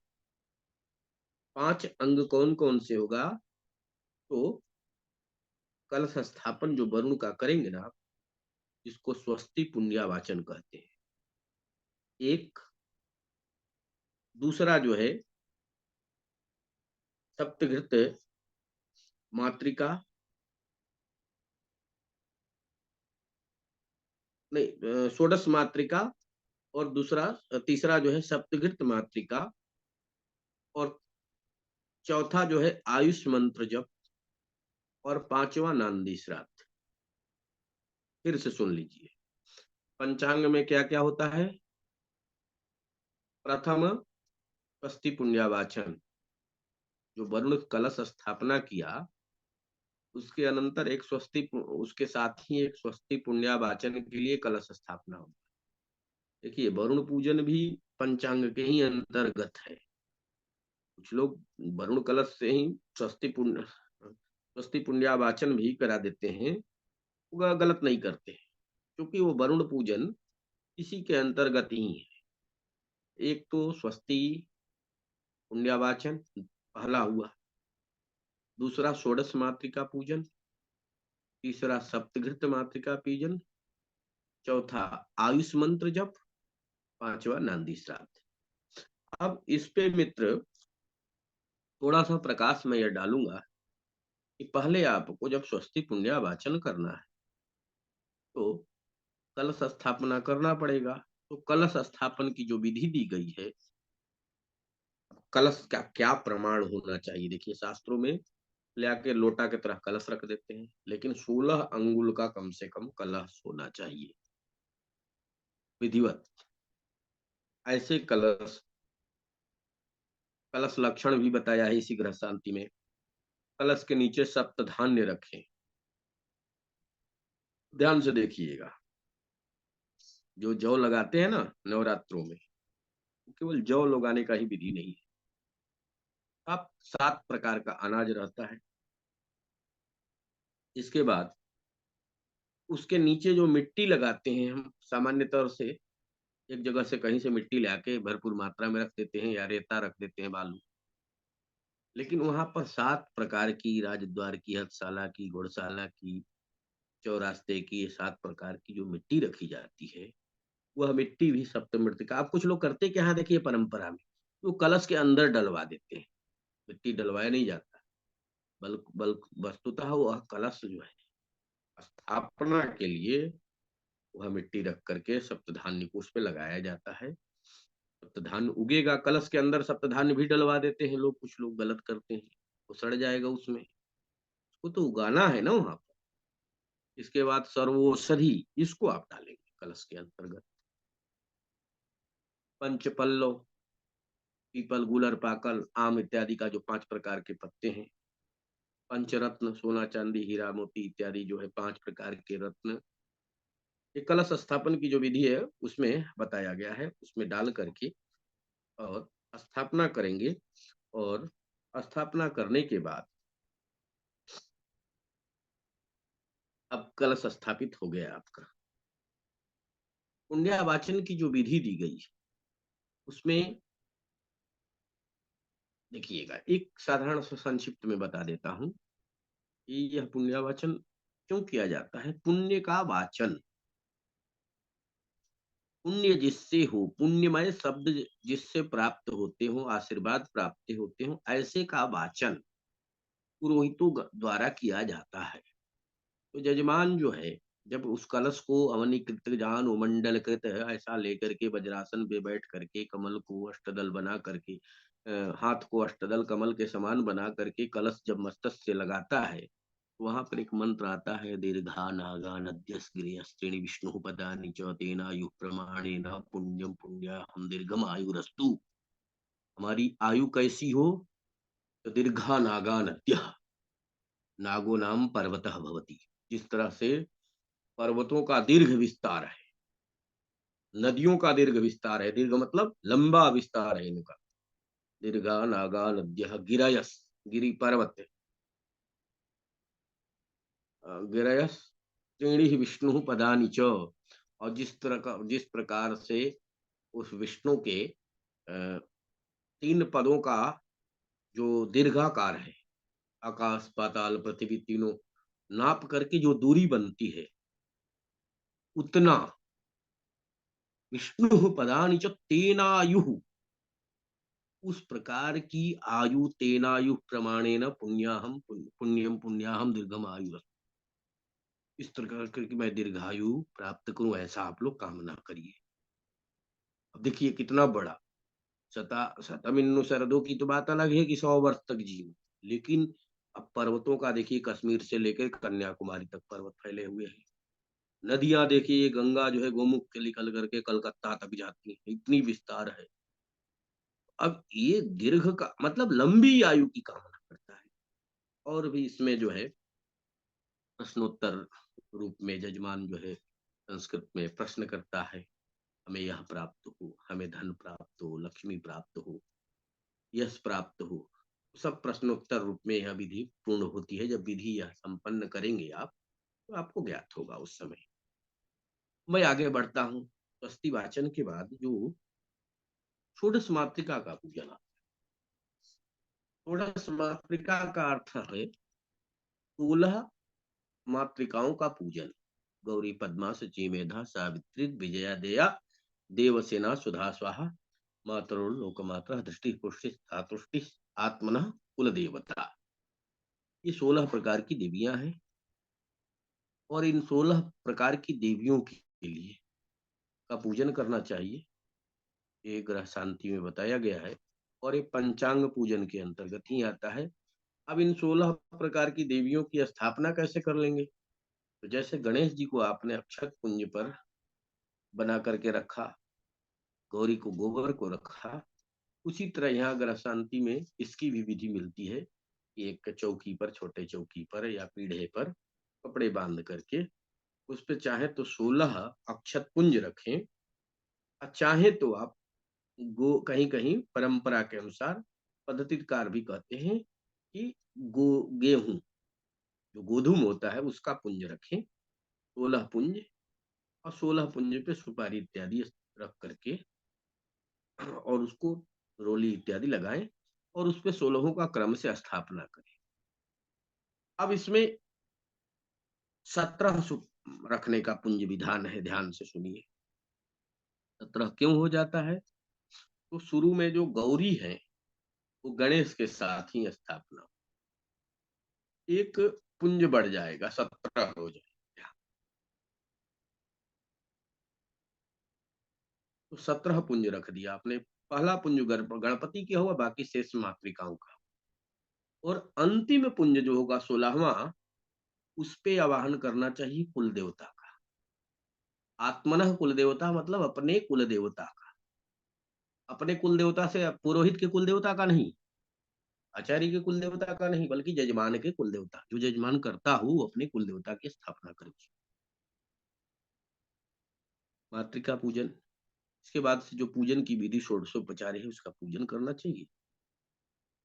5 अंग कौन कौन से होगा, तो कलश स्थापन जो वरुण का करेंगे ना आप, इसको स्वस्ति पुण्यावाचन कहते हैं। एक दूसरा जो है सप्तघृत मातृका, नहीं, षोडश मातृका, और तीसरा जो है सप्तघृत मातृका, और चौथा जो है आयुष मंत्र जप, और 5वां नांदी श्राद्ध। फिर से सुन लीजिए, पंचांग में क्या क्या होता है। प्रथम स्वस्ति पुण्यावाचन, जो वरुण कलश स्थापना किया, उसके अनंतर एक उसके साथ ही एक स्वस्ति पुण्यावाचन के लिए कलश स्थापना होगी। देखिए, वरुण पूजन भी पंचांग के ही अंतर्गत है। कुछ लोग वरुण कलश से ही स्वस्ति पुण्यावाचन भी करा देते हैं, वो गलत नहीं करते, क्योंकि वो वरुण पूजन इसी के अंतर्गत ही है। एक तो स्वस्ति पुण्यावाचन पहला हुआ, दूसरा षोडश मातृका पूजन, तीसरा सप्तघृत मातृका पूजन, चौथा आयुष मंत्र जप, 5वां नांदी श्राद्ध। अब इस पे मित्र थोड़ा सा प्रकाश में यह डालूंगा कि पहले आपको जब स्वस्ति पुण्यावाचन करना है तो कलश स्थापना करना पड़ेगा। तो कलश स्थापन की जो विधि दी गई है, कलश का क्या प्रमाण होना चाहिए। देखिए, शास्त्रों में ले आके लोटा की तरह कलश रख देते हैं, लेकिन 16 अंगुल का कम से कम कलश होना चाहिए विधिवत। ऐसे कलश लक्षण भी बताया है इसी ग्रह शांति में। कलश के नीचे सप्त धान्य रखें। ध्यान से देखिएगा, जो जौ लगाते हैं ना नवरात्रों में, केवल जौ लगाने का ही विधि नहीं है। अब 7 प्रकार का अनाज रहता है। इसके बाद उसके नीचे जो मिट्टी लगाते हैं, हम सामान्य तौर से एक जगह से कहीं से मिट्टी लाके भरपूर मात्रा में रख देते हैं, या रेता रख देते हैं, बालू। लेकिन वहां पर 7 प्रकार की, राजद्वार की, हथशाला की, घोड़शाला की, चौरास्ते की, ये 7 प्रकार की जो मिट्टी रखी जाती है, वह मिट्टी भी सप्तमृतिका। अब कुछ लोग करते क्या है, देखिए परंपरा में वो कलश के अंदर डलवा देते हैं। मिट्टी डलवाया नहीं जाता, बल्कि वस्तुतः वह कलश जो है स्थापना के लिए वह मिट्टी रख करके सप्तधान्य को उस पे लगाया जाता है। सप्तधान्य उगेगा, कलश के अंदर सप्तधान्य भी डलवा देते हैं लोग, कुछ लोग गलत करते हैं, वो सड़ जाएगा उसमें। उसको तो उगाना है ना वहां पर। इसके बाद सर्वौषधि, इसको आप डालेंगे कलश के अंतर्गत। पंचपल्लव, पीपल, गुलर, पाकल, आम इत्यादि का जो 5 प्रकार के पत्ते हैं। पंचरत्न, सोना चांदी हीरा मोती इत्यादि जो है 5 प्रकार के रत्न। ये कलश स्थापन की जो विधि है उसमें बताया गया है, उसमें डाल करके और स्थापना करेंगे। और स्थापना करने के बाद अब कलश स्थापित हो गया आपका। पुण्यावाचन की जो विधि दी गई है उसमें देखिएगा, एक साधारण सा संक्षिप्त में बता देता हूँ कि यह पुण्यावाचन क्यों किया जाता है। पुण्य का वाचन, पुण्य जिससे हो, पुण्यमय शब्द जिससे प्राप्त होते हो, आशीर्वाद प्राप्त होते हो, ऐसे का वाचन पुरोहितों द्वारा किया जाता है। तो जजमान जो है, जब उस कलश को अवनीकृत जान मंडल कृत ऐसा लेकर के वज्रासन पे बैठ करके कमल को अष्टदल बना करके हाथ को अष्टदल कमल के समान बना करके कलश जब मस्तक से लगाता है, तो वहां पर एक मंत्र आता है, दीर्घा नागा नद्यस गिरियस्त्रीणि विष्णु पदानि च तेनायु प्रमाणेन पुण्यम पुण्य हम दीर्घम आयुरस्तु। हमारी आयु कैसी हो, तो दीर्घा नागा नद्य, नागो नाम पर्वतः भवति। जिस तरह से पर्वतों का दीर्घ विस्तार है, नदियों का दीर्घ विस्तार है, दीर्घ मतलब लंबा विस्तार है इनका। दीर्घा नागा नद्य गिरयस, गिरि पर्वत, गिरयस त्रीणि विष्णु पदानि च। और जिस प्रकार से उस विष्णु के 3 पदों का जो दीर्घाकार है, आकाश पाताल पृथ्वी तीनों नाप करके जो दूरी बनती है, उतना विष्णु पदानि च तेनायु, उस प्रकार की आयु, तेनायु प्रमाणेन पुण्याहम पुण्यम पुण्याहम दीर्घम आयु, इस प्रकार की मैं दीर्घायु प्राप्त करूं, ऐसा आप लोग कामना करिए। अब देखिए कितना बड़ा, शतमिन्नु शरदों की तो बात अलग है कि 100 वर्ष तक जीव, लेकिन अब पर्वतों का देखिए, कश्मीर से लेकर कन्याकुमारी तक पर्वत फैले हुए हैं। नदियां देखिए, ये गंगा जो है गोमुख के निकल करके कलकत्ता तक जाती है, इतनी विस्तार है। अब ये दीर्घ का मतलब लंबी आयु की कामना करता है। और भी इसमें जो है प्रश्नोत्तर रूप में जजमान जो है संस्कृत में प्रश्न करता है, हमें यह प्राप्त हो, हमें धन प्राप्त हो, लक्ष्मी प्राप्त हो, यश प्राप्त हो। सब प्रश्नोत्तर रूप में यह विधि पूर्ण होती है। जब विधि यह संपन्न करेंगे आप, तो आपको ज्ञात होगा उस समय। मैं आगे बढ़ता हूँ। स्वस्ति वाचन के बाद जो षोडश मातृका का पूजन आता है। षोडश मातृका का अर्थ है 16 मातृकाओं का पूजन। गौरी पद्मा सची मेधा सावित्री विजया देया देवसेना सुधा स्वाहा मातरोल लोकमाता दृष्टि पुष्टि धातुष्टि आत्मन कुल देवता। ये 16 प्रकार की देवियां हैं, और इन 16 प्रकार की देवियों के लिए का पूजन करना चाहिए, ये ग्रह शांति में बताया गया है, और ये पंचांग पूजन के अंतर्गत ही आता है। अब इन 16 प्रकार की देवियों की स्थापना कैसे कर लेंगे, तो जैसे गणेश जी को आपने अक्षत पुंज पर बना करके रखा, गौरी को गोबर को रखा, उसी तरह यहाँ ग्रह शांति में इसकी भी विधि मिलती है कि एक चौकी पर, छोटे चौकी पर या पीढ़े पर कपड़े बांध करके उस पे चाहे तो 16 अक्षत पुंज रखें, और चाहे तो आप गो कहीं कहीं परंपरा के अनुसार पद्धतिकार भी कहते हैं कि गेहूं जो गोधूम होता है उसका पुंज रखें, 16 पुंज, और 16 पुंज पे सुपारी इत्यादि रख करके और उसको रोली इत्यादि लगाएं, और उसपे 16 का क्रम से स्थापना करें। अब इसमें 17 रखने का पुंज विधान है, ध्यान से सुनिए। 17 क्यों हो जाता है, तो शुरू में जो गौरी है वो गणेश के साथ ही स्थापना, एक पुंज बढ़ जाएगा, 17 हो जाएगा। तो 17 पुंज रख दिया आपने। पहला पुंज गणपति के हुआ, बाकी शेष मातृकाओं का। और अंतिम पुंज जो होगा 16वां, उस पे आवाहन करना चाहिए कुल देवता का। आत्मनः कुल देवता मतलब अपने कुल देवता का, अपने कुल देवता से, पुरोहित के कुल देवता का नहीं, आचार्य के कुल देवता का नहीं, बल्कि जजमान के कुल देवता, जो जजमान करता हो अपने कुल देवता की स्थापना करेगी। मातृका पूजन, इसके बाद से जो पूजन की विधि षोडशोपचार है उसका पूजन करना चाहिए।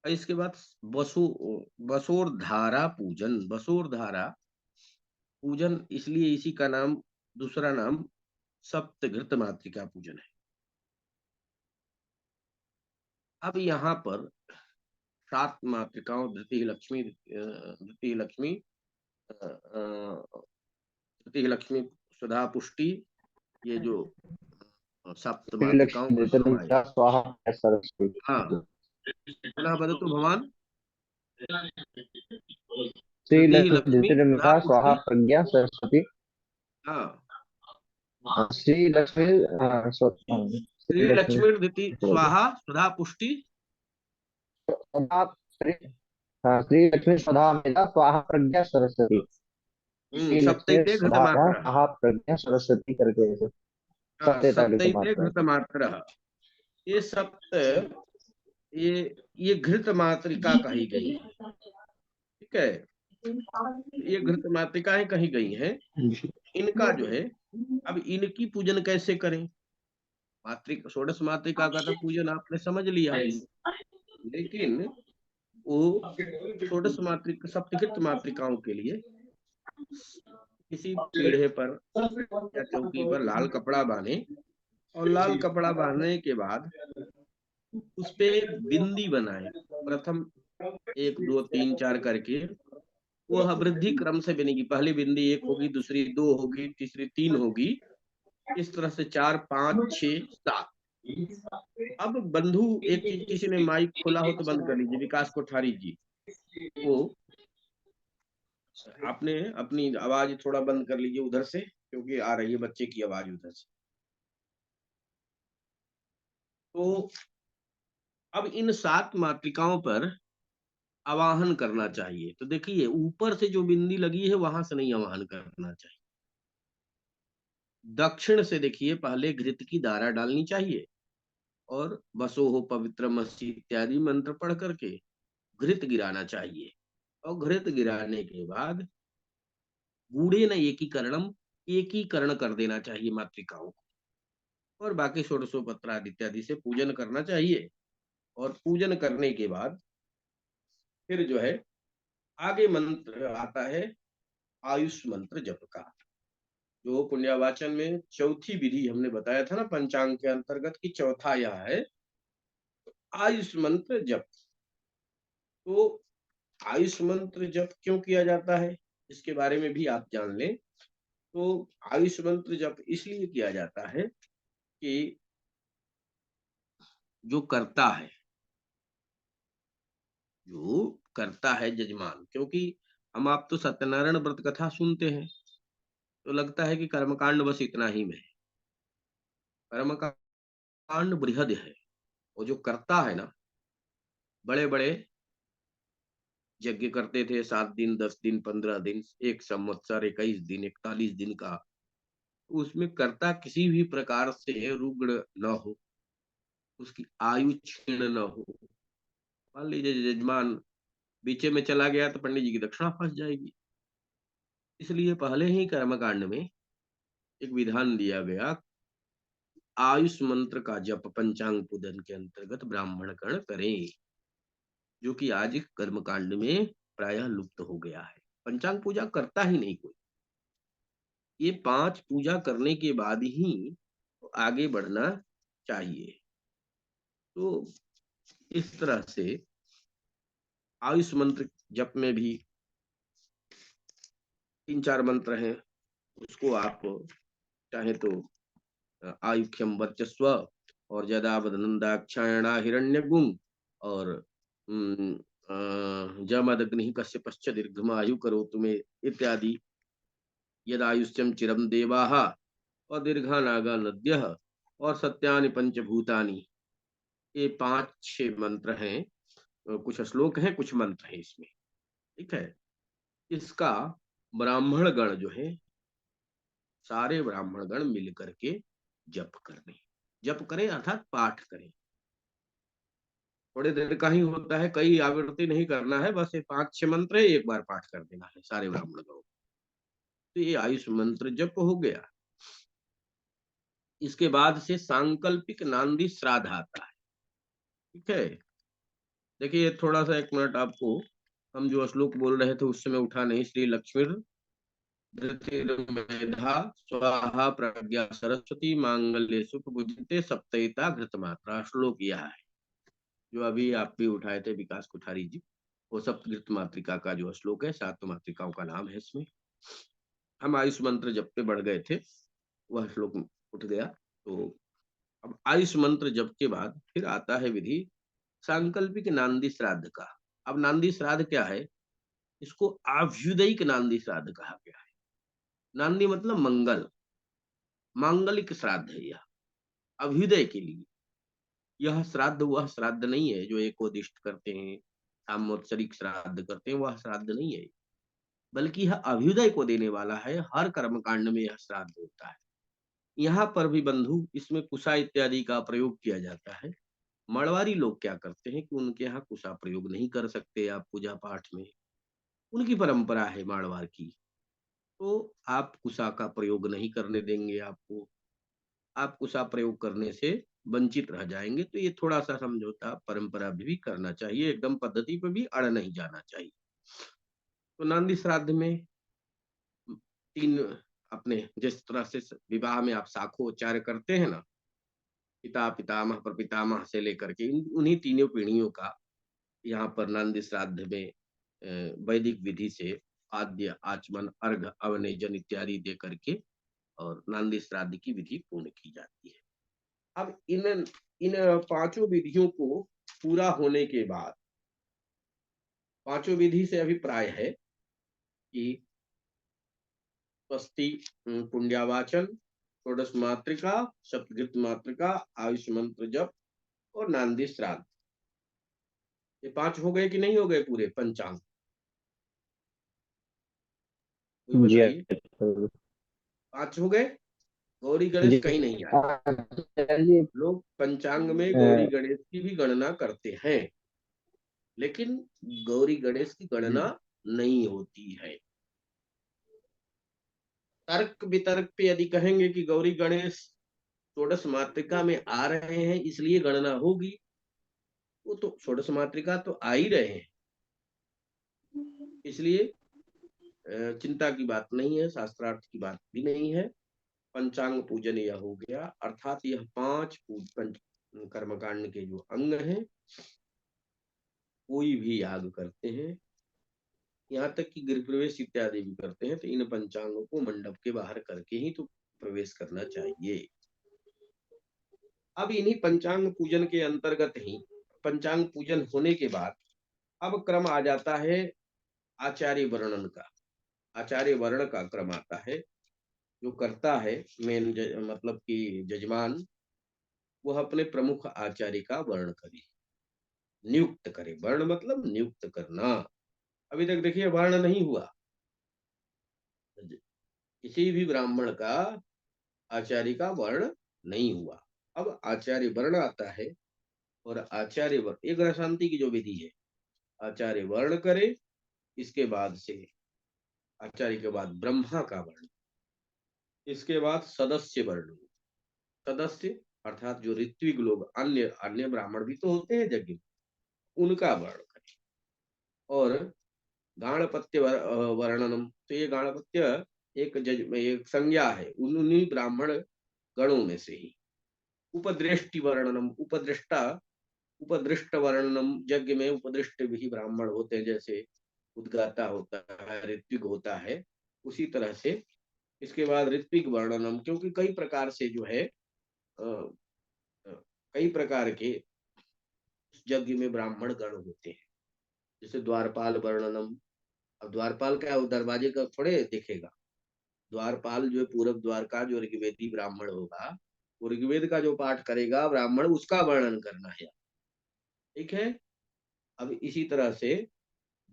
और इसके बाद बसो बसोर धारा पूजन। बसोर धारा पूजन इसलिए इसी का नाम, दूसरा नाम सप्तघृत मातृका पूजन है। अब यहाँ पर 7 मातृकाओं, द्वितीय लक्ष्मी, तृतीय लक्ष्मी, सुधा, पुष्टि, ये जो सप्त श्री मातृकाओं लक्ष्मी का समावेश। धृतनिधा स्वाहा सरस्वती। हाँ, पुनः वदतु भवान। श्री तृतीय लक्ष्मी लक्ष्मी, सुधा, धृतनिधा स्वाहा पुष्टि। प्रज्ञा सरस्वती। हाँ, श्री लक्ष्मी श्री श्री लक्ष्मी लक्ष्मी द्वितीय स्वाहा सुधा पुष्टि। सदा श्री लक्ष्मी सदा मेधा स्वाहा प्रज्ञा सरस्वती। श्री लक्ष्मी सप्तैते सदा घृतमात्रः। स्वाहा प्रज्ञा सरस्वती करके ऐसे हाँ, सत्य तालिका सप्तैते मात्रा है। घृतमात्रः। ये सप्त, ये घृत मातृका कही गई है। ठीक है, ये घृत मातृकाएं कही गई हैं। इनका जो है, अब इनकी पूजन कैसे करें? मातृका, षोडश मातृका का तो पूजन आपने समझ लिया, लेकिन वो षोडश मातृका, सप्तघृत मातृकाओं के लिए किसी पीढ़े पर या चौकी पर लाल कपड़ा बांधे, और लाल कपड़ा बांधने के बाद उस पे बिंदी बनाए। प्रथम 1 2 3 4 करके वह वृद्धि क्रम से बनेगी। पहली बिंदी 1 होगी, दूसरी 2 होगी, तीसरी 3 होगी, इस तरह से 4 5 6 7। अब बंधु, एक चीज, किसी ने माइक खोला हो तो बंद कर लीजिए, विकास कोठारी जी। वो आपने अपनी आवाज थोड़ा बंद कर लीजिए उधर से, क्योंकि आ रही है बच्चे की आवाज उधर से। तो अब इन 7 मातृकाओं पर आवाहन करना चाहिए। तो देखिए, ऊपर से जो बिंदी लगी है वहां से नहीं आवाहन करना चाहिए। दक्षिण से देखिए, पहले घृत की धारा डालनी चाहिए और बसो हो पवित्र मसी इत्यादि मंत्र पढ़ करके घृत गिराना चाहिए। और घृत गिराने के बाद गूढ़े न एकीकरणम, एकीकरण कर देना चाहिए मातृकाओं को, और बाकी षोडशोपचार इत्यादि से पूजन करना चाहिए। और पूजन करने के बाद फिर जो है, आगे मंत्र आता है आयुष मंत्र जप का। जो पुण्यवाचन में चौथी विधि हमने बताया था ना पंचांग के अंतर्गत, की चौथा यह है आयुष मंत्र जप। तो आयुष मंत्र जप क्यों किया जाता है, इसके बारे में भी आप जान लें। तो आयुष मंत्र जप इसलिए किया जाता है कि जो करता है, जो करता है जजमान, क्योंकि हम आप तो सत्यनारायण व्रत कथा सुनते हैं तो लगता है कि कर्मकांड बस इतना ही में है। कर्मकांड बृहद है। वो जो करता है ना, बड़े बड़े यज्ञ करते थे, 7 दिन 10 दिन 15 दिन, 1 संवत्सर 21 दिन 41 दिन का। उसमें कर्ता किसी भी प्रकार से रुग्ण न हो, उसकी आयु क्षीण न हो। मान लीजिए यजमान बीचे में चला गया तो पंडित जी की दक्षिणा फंस जाएगी। इसलिए पहले ही कर्मकांड में एक विधान दिया गया, आयुष मंत्र का जप पंचांग पूजन के अंतर्गत ब्राह्मण गण करें, जो कि आज कर्मकांड में प्रायः लुप्त हो गया है। पंचांग पूजा करता ही नहीं कोई। ये 5 पूजा करने के बाद ही आगे बढ़ना चाहिए। तो इस तरह से आयुष मंत्र जप में भी 3 4 मंत्र हैं। उसको आप चाहे तो आयुष्यम वर्चस्व, और जदा वदनंदाक्षायणा हिरण्यगुम, और जमदग्नि कश्यपश्च दीर्घमायु करो तुम्हें इत्यादि, यदायुष्यम चिरम देवाः, और दीर्घा नागा नद्यः, और सत्यानि पंचभूतानि। ये 5 6 मंत्र हैं। कुछ श्लोक हैं, कुछ मंत्र हैं इसमें। ठीक है, इसका ब्राह्मण गण जो है, सारे ब्राह्मण गण मिल करके जप करने, जप करें अर्थात पाठ करें। थोड़े देर का ही होता है, कई आवृत्ति नहीं करना है, बस ये 5 6 मंत्र है, एक बार पाठ कर देना है सारे ब्राह्मण गणों। तो ये आयुष मंत्र जप हो गया। इसके बाद से सांकल्पिक नांदी श्राद्ध आता है। ठीक है, देखिए थोड़ा सा 1 मिनट आपको, हम जो श्लोक बोल रहे थे उस समय उठा नहीं। श्री लक्ष्मी धृतिर्मेधा स्वाहा प्रज्ञा सरस्वती मांगल्य सुख बुझते सप्तयिता घृतमात्रा। श्लोक यह है जो अभी आप भी उठाए थे विकास कुठारी जी। वो सप्तघृत मातृका का जो श्लोक है, 7 मातृकाओं का नाम है इसमें। हम आयुष मंत्र जप पे बढ़ गए थे, वह श्लोक उठ गया। तो अब आयुष मंत्र जप के बाद फिर आता है विधि सांकल्पिक नांदी श्राद्ध का। अब नांदी श्राद्ध क्या है? इसको आभ्युदयिक नांदी श्राद्ध कहा गया है। नांदी मतलब मंगल, मांगलिक श्राद्ध है यह, अभ्युदय के लिए। यह श्राद्ध वह श्राद्ध नहीं है जो एकोदिष्ट करते हैं, साम्वत्सरिक श्राद्ध करते हैं, वह श्राद्ध नहीं है, बल्कि यह अभ्युदय को देने वाला है। हर कर्म कांड में यह श्राद्ध होता है। यहाँ पर भी बंधु इसमें कुशा इत्यादि का प्रयोग किया जाता है। मड़वारी लोग क्या करते हैं कि उनके यहाँ कुशा प्रयोग नहीं कर सकते आप पूजा पाठ में, उनकी परंपरा है माड़वार की। तो आप कुशा का प्रयोग नहीं करने देंगे आपको, आप कुशा प्रयोग करने से वंचित रह जाएंगे। तो ये थोड़ा सा समझौता परंपरा भी करना चाहिए, एकदम पद्धति पे भी अड़ नहीं जाना चाहिए। तो नांदी श्राद्ध में 3 अपने जिस तरह से विवाह में आप शाखोच्चार करते हैं ना, पिता पितामह प्रपितामह से लेकर के उन्हीं तीनों पीढ़ियों का यहाँ पर नांदी श्राद्ध में वैदिक विधि से आद्य आचमन अर्घ अवनेजन इत्यादि दे करके और नांदी श्राद्ध की विधि पूर्ण की जाती है। अब इन इन पांचों विधियों को पूरा होने के बाद, पांचों विधि से अभिप्राय है कि स्वस्ति पुण्यवाचन, षोडश मातृका, सप्तघृत मातृका, आयुष मंत्र जप और नांदी श्राद्ध। ये 5 हो गए कि नहीं हो गए पूरे पंचांग? कोई जी बताइए। आचार्य। 5 हो गए। गौरी गणेश जी कहीं नहीं आए। आचार्य। लोग पंचांग में गौरी अ, गणेश की भी गणना करते हैं, लेकिन गौरी गणेश की गणना नहीं होती है। तर्क वितर्क पे यदि कहेंगे कि गौरी गणेश षोडश मातृका में आ रहे हैं इसलिए गणना होगी, वो तो षोडश मातृका तो आ ही रहे हैं, इसलिए चिंता की बात नहीं है, शास्त्रार्थ की बात भी नहीं है। पंचांग पूजन यह हो गया, अर्थात यह 5 पंच कर्मकांड के जो अंग हैं, कोई भी याग करते हैं, यहाँ तक कि गृह प्रवेश इत्यादि भी करते हैं, तो इन पंचांगों को मंडप के बाहर करके ही तो प्रवेश करना चाहिए। अब इन्हीं पंचांग पूजन के अंतर्गत ही, पंचांग पूजन होने के बाद अब क्रम आ जाता है आचार्य वर्णन का। आचार्य वर्ण का क्रम आता है। जो करता है मेन मतलब कि जजमान, वह अपने प्रमुख आचार्य का वर्ण करे, नियुक्त करे। वर्ण मतलब नियुक्त करना। अभी तक देखिए वर्ण नहीं हुआ, किसी भी ब्राह्मण का आचार्य का वर्ण नहीं हुआ। अब आचार्य वर्ण आता है, और आचार्य वर्ण एक ग्रह शांति की जो विधि है, आचार्य वर्ण करे, इसके बाद से आचार्य के बाद ब्रह्मा का वर्ण, इसके बाद सदस्य वर्ण। सदस्य अर्थात जो ऋत्विक लोग, अन्य अन्य ब्राह्मण भी तो होते हैं यज्ञ, उनका वर्ण करे। और गाणपत्य वर्णनम, तो ये गाणपत्य एक संज्ञा है उन्हीं ब्राह्मण गणों में से ही। उपदृष्टि वर्णनम, उपदृष्टा उपदृष्ट वर्णनम, यज्ञ में उपदृष्ट भी ब्राह्मण होते हैं, जैसे उद्गाता होता है, ऋत्विक होता है, उसी तरह से इसके बाद ऋत्विक वर्णनम, क्योंकि कई प्रकार से जो है कई प्रकार के यज्ञ में ब्राह्मण गण होते हैं। जैसे द्वारपाल वर्णनम। अब द्वारपाल क्या है, वो दरवाजे का थोड़े देखेगा। द्वारपाल जो है पूरब द्वार का जो ऋग्वेदी ब्राह्मण होगा, वो ऋग्वेद का जो पाठ करेगा ब्राह्मण, उसका वर्णन करना है। ठीक है। अब इसी तरह से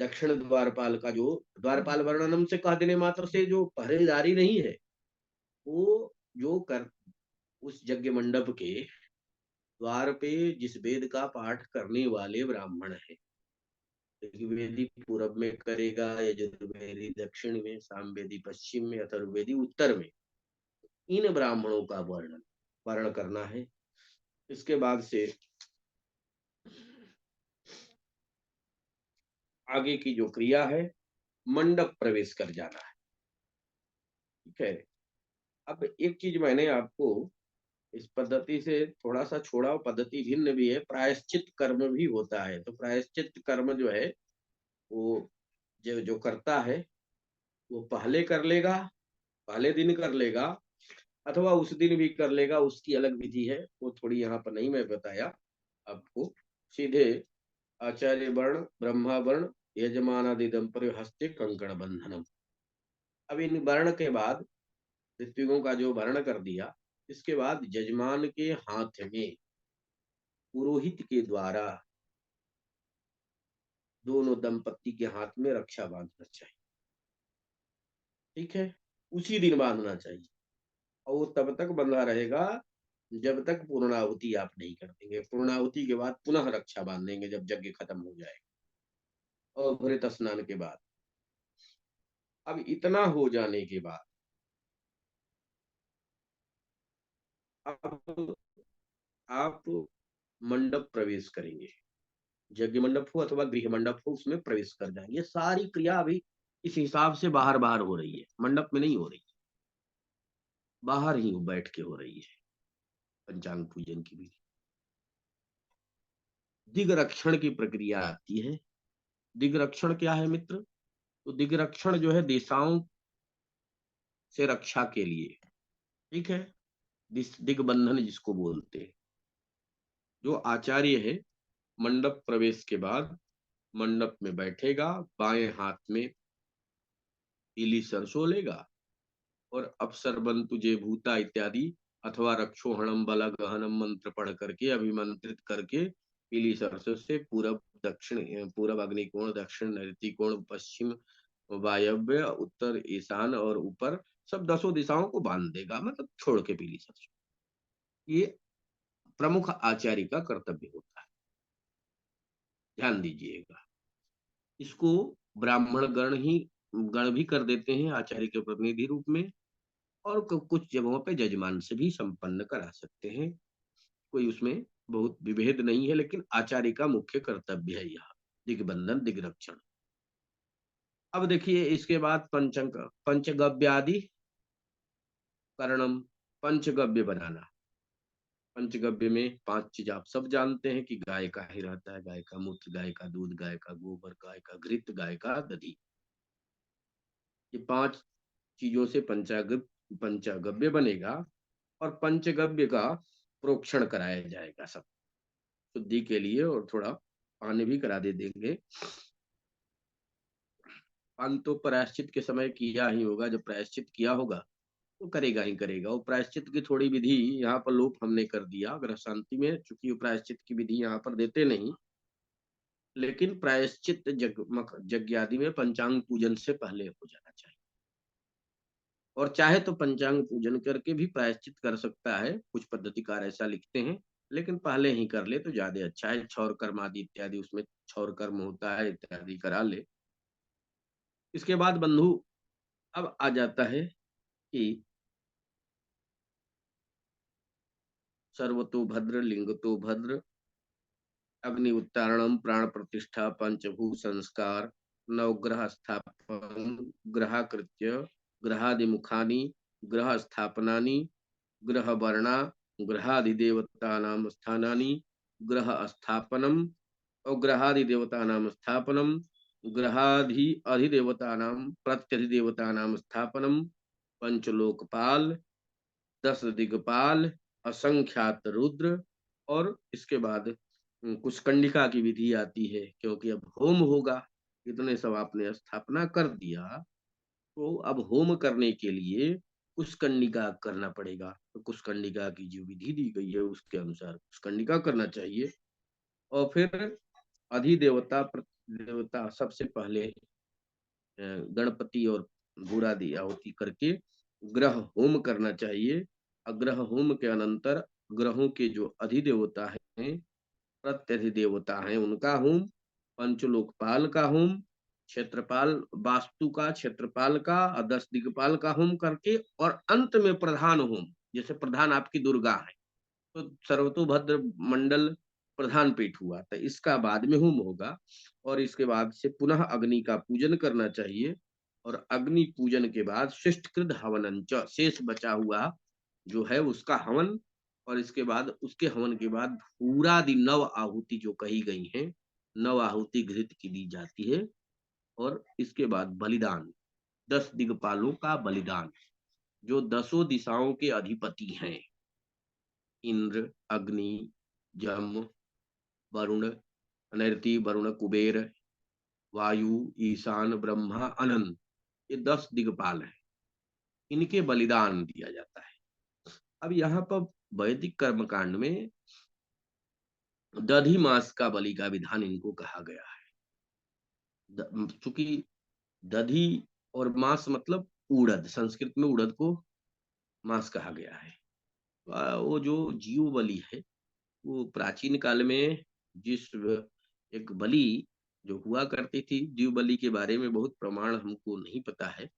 दक्षिण द्वारपाल का जो द्वारपाल वर्णनम से कह देने मात्र से जो पहरेदारी नहीं है, वो जो कर उस यज्ञ मंडप के द्वार पे जिस वेद का पाठ करने वाले ब्राह्मण है, ऋग्वेदी पूरब में करेगा, यजुर्वेदी दक्षिण में, सामवेदी पश्चिम में, अथर्ववेदी उत्तर में, इन ब्राह्मणों का वर्ण करना है। इसके बाद से आगे की जो क्रिया है, मंडप प्रवेश कर जाना है। ठीक है। अब एक चीज मैंने आपको इस पद्धति से थोड़ा सा छोड़ा, पद्धति भिन्न भी है, प्रायश्चित कर्म भी होता है। तो प्रायश्चित कर्म जो है वो जो जो करता है वो पहले कर लेगा, पहले दिन कर लेगा, अथवा उस दिन भी कर लेगा, उसकी अलग विधि है, वो थोड़ी यहाँ पर नहीं मैं बताया आपको। सीधे आचार्य वर्ण, ब्रह्मा वर्ण, यजमानादि दंपति हस्ते कंकण बंधनम। अब इन वर्ण के बाद ऋत्विकों का जो वर्ण कर दिया, इसके बाद यजमान के हाथ में पुरोहित के द्वारा दोनों दंपति के हाथ में रक्षा बांधना चाहिए। ठीक है, उसी दिन बांधना चाहिए, और वो तब तक बंधा रहेगा जब तक पूर्णाहुति आप नहीं कर देंगे। पूर्णाहुति के बाद पुनः रक्षा बांधेंगे जब यज्ञ खत्म हो जाएगा, और घृत स्नान के बाद। अब इतना हो जाने के बाद अब आप मंडप प्रवेश करेंगे। यज्ञ मंडप हो अथवा गृह मंडप हो, उसमें प्रवेश कर जाएंगे। सारी क्रिया अभी इस हिसाब से बाहर बाहर हो रही है, मंडप में नहीं हो रही, बाहर ही बैठ के हो रही है पंचांग पूजन की विधि। दिग्रक्षण की प्रक्रिया आती है। दिग्रक्षण क्या है मित्र? तो दिग्रक्षण जो है दिशाओं से रक्षा के लिए, ठीक है, दिग्बंधन जिसको बोलते हैं। जो आचार्य है मंडप प्रवेश के बाद मंडप में बैठेगा, बाएं हाथ में पीली सरसों लेगा, और अपसर्बंतु जे भूता इत्यादि अथवा रक्षोहणम बल गहनम मंत्र पढ़ करके अभिमंत्रित करके पीली सरसों से पूरब दक्षिण, पूरब अग्निकोण, दक्षिण नैऋति कोण, पश्चिम वायव्य, उत्तर ईशान और ऊपर सब 10 दिशाओं को बांध देगा, मतलब छोड़ के पीली सरसों। ये प्रमुख आचार्य का कर्तव्य होता है, ध्यान दीजिएगा। इसको ब्राह्मण गण भी कर देते हैं आचार्य के प्रतिनिधि रूप में, और कुछ जगहों पे जजमान से भी संपन्न करा सकते हैं। कोई उसमें बहुत विभेद नहीं है, लेकिन आचार्य का मुख्य कर्तव्य है यहाँ दिग्बंधन दिग्रक्षण। अब देखिए इसके बाद पंचगव्य आदि करणम, पंचगव्य बनाना। पंचगव्य में 5 चीज आप सब जानते हैं कि गाय का ही रहता है, गाय का मूत्र, गाय का दूध, गाय का गोबर, गाय का घृत, गाय का दधी। ये 5 चीजों से पंचगव्य बनेगा, और पंचगव्य का प्रोक्षण कराया जाएगा सब शुद्धि के लिए, और थोड़ा पानी भी करा दे देंगे। पान तो प्रायश्चित के समय किया ही होगा, जब प्रायश्चित किया होगा तो करेगा ही करेगा। वो प्रायश्चित की थोड़ी विधि यहाँ पर लोप हमने कर दिया ग्रह शांति में, चूंकि वो प्रायश्चित की विधि यहाँ पर देते नहीं, लेकिन प्रायश्चित यज्ञ आदि में पंचांग पूजन से पहले हो जाना चाहिए। और चाहे तो पंचांग पूजन करके भी प्रायश्चित कर सकता है, कुछ पद्धतिकार ऐसा लिखते हैं, लेकिन पहले ही कर ले तो ज्यादा अच्छा है। क्षौर कर्म आदि इत्यादि उसमें क्षौर कर्म होता है, इत्यादि करा ले। इसके बाद बंधु अब आ जाता है कि सर्वतो भद्र लिंगतो भद्र, अग्नि उत्तारणम, प्राण प्रतिष्ठा, पंचभूत संस्कार, नवग्रह स्थापन, ग्रहाकृत्य, ग्रहादि मुखानि, ग्रह स्थापनानि, ग्रह वर्णा, ग्रहादिदेवतानां स्थानानि, ग्रह स्थापनम, और ग्रहादिदेवतानां स्थापनम, ग्रहाधि अधिदेवतानां प्रत्यधिदेवतानां स्थापनम, पंचलोकपाल, 10 दिग्पाल, असंख्यात रुद्र। और इसके बाद कुछ कंडिका की विधि आती है, क्योंकि अब होम होगा। इतने सब आपने स्थापना कर दिया, तो अब होम करने के लिए कुशकंडिका करना पड़ेगा। तो कुशकंडिका की जो विधि दी गई है उसके अनुसार कुशकंडिका करना चाहिए। और फिर अधिदेवता देवता सबसे पहले गणपति और भूरादि आहुति करके ग्रह होम करना चाहिए। अग्रह होम के अनंतर ग्रहों के जो अधिदेवता हैं, प्रत्यधिदेवता हैं, उनका होम, पंचलोकपाल का होम, क्षेत्रपाल वास्तु का, क्षेत्रपाल का और 10 दिग्पाल का होम करके, और अंत में प्रधान होम, जैसे प्रधान आपकी दुर्गा है तो सर्वतोभद्र मंडल प्रधान पीठ हुआ, तो इसका बाद में होम होगा। और इसके बाद से पुनः अग्नि का पूजन करना चाहिए, और अग्नि पूजन के बाद शिष्टकृत हवनंच, शेष बचा हुआ जो है उसका हवन, और इसके बाद उसके हवन के बाद पूरा दिन नव आहुति जो कही गई है, नव आहुति घृत की दी जाती है। और इसके बाद बलिदान, 10 दिग्पालों का बलिदान, जो 10 दिशाओं के अधिपति हैं, इंद्र, अग्नि, जम, वरुण, अनर्ति, वरुण, कुबेर, वायु, ईशान, ब्रह्मा, अनंत, ये 10 दिग्पाल हैं, इनके बलिदान दिया जाता है। अब यहाँ पर वैदिक कर्मकांड में दधि मास का बलि का विधान इनको कहा गया है। चूंकि दधि और मास मतलब उड़द, संस्कृत में उड़द को मास कहा गया है। वो जो जीव बलि है, वो प्राचीन काल में जिस एक बलि जो हुआ करती थी, जीव बलि के बारे में बहुत प्रमाण हमको नहीं पता है,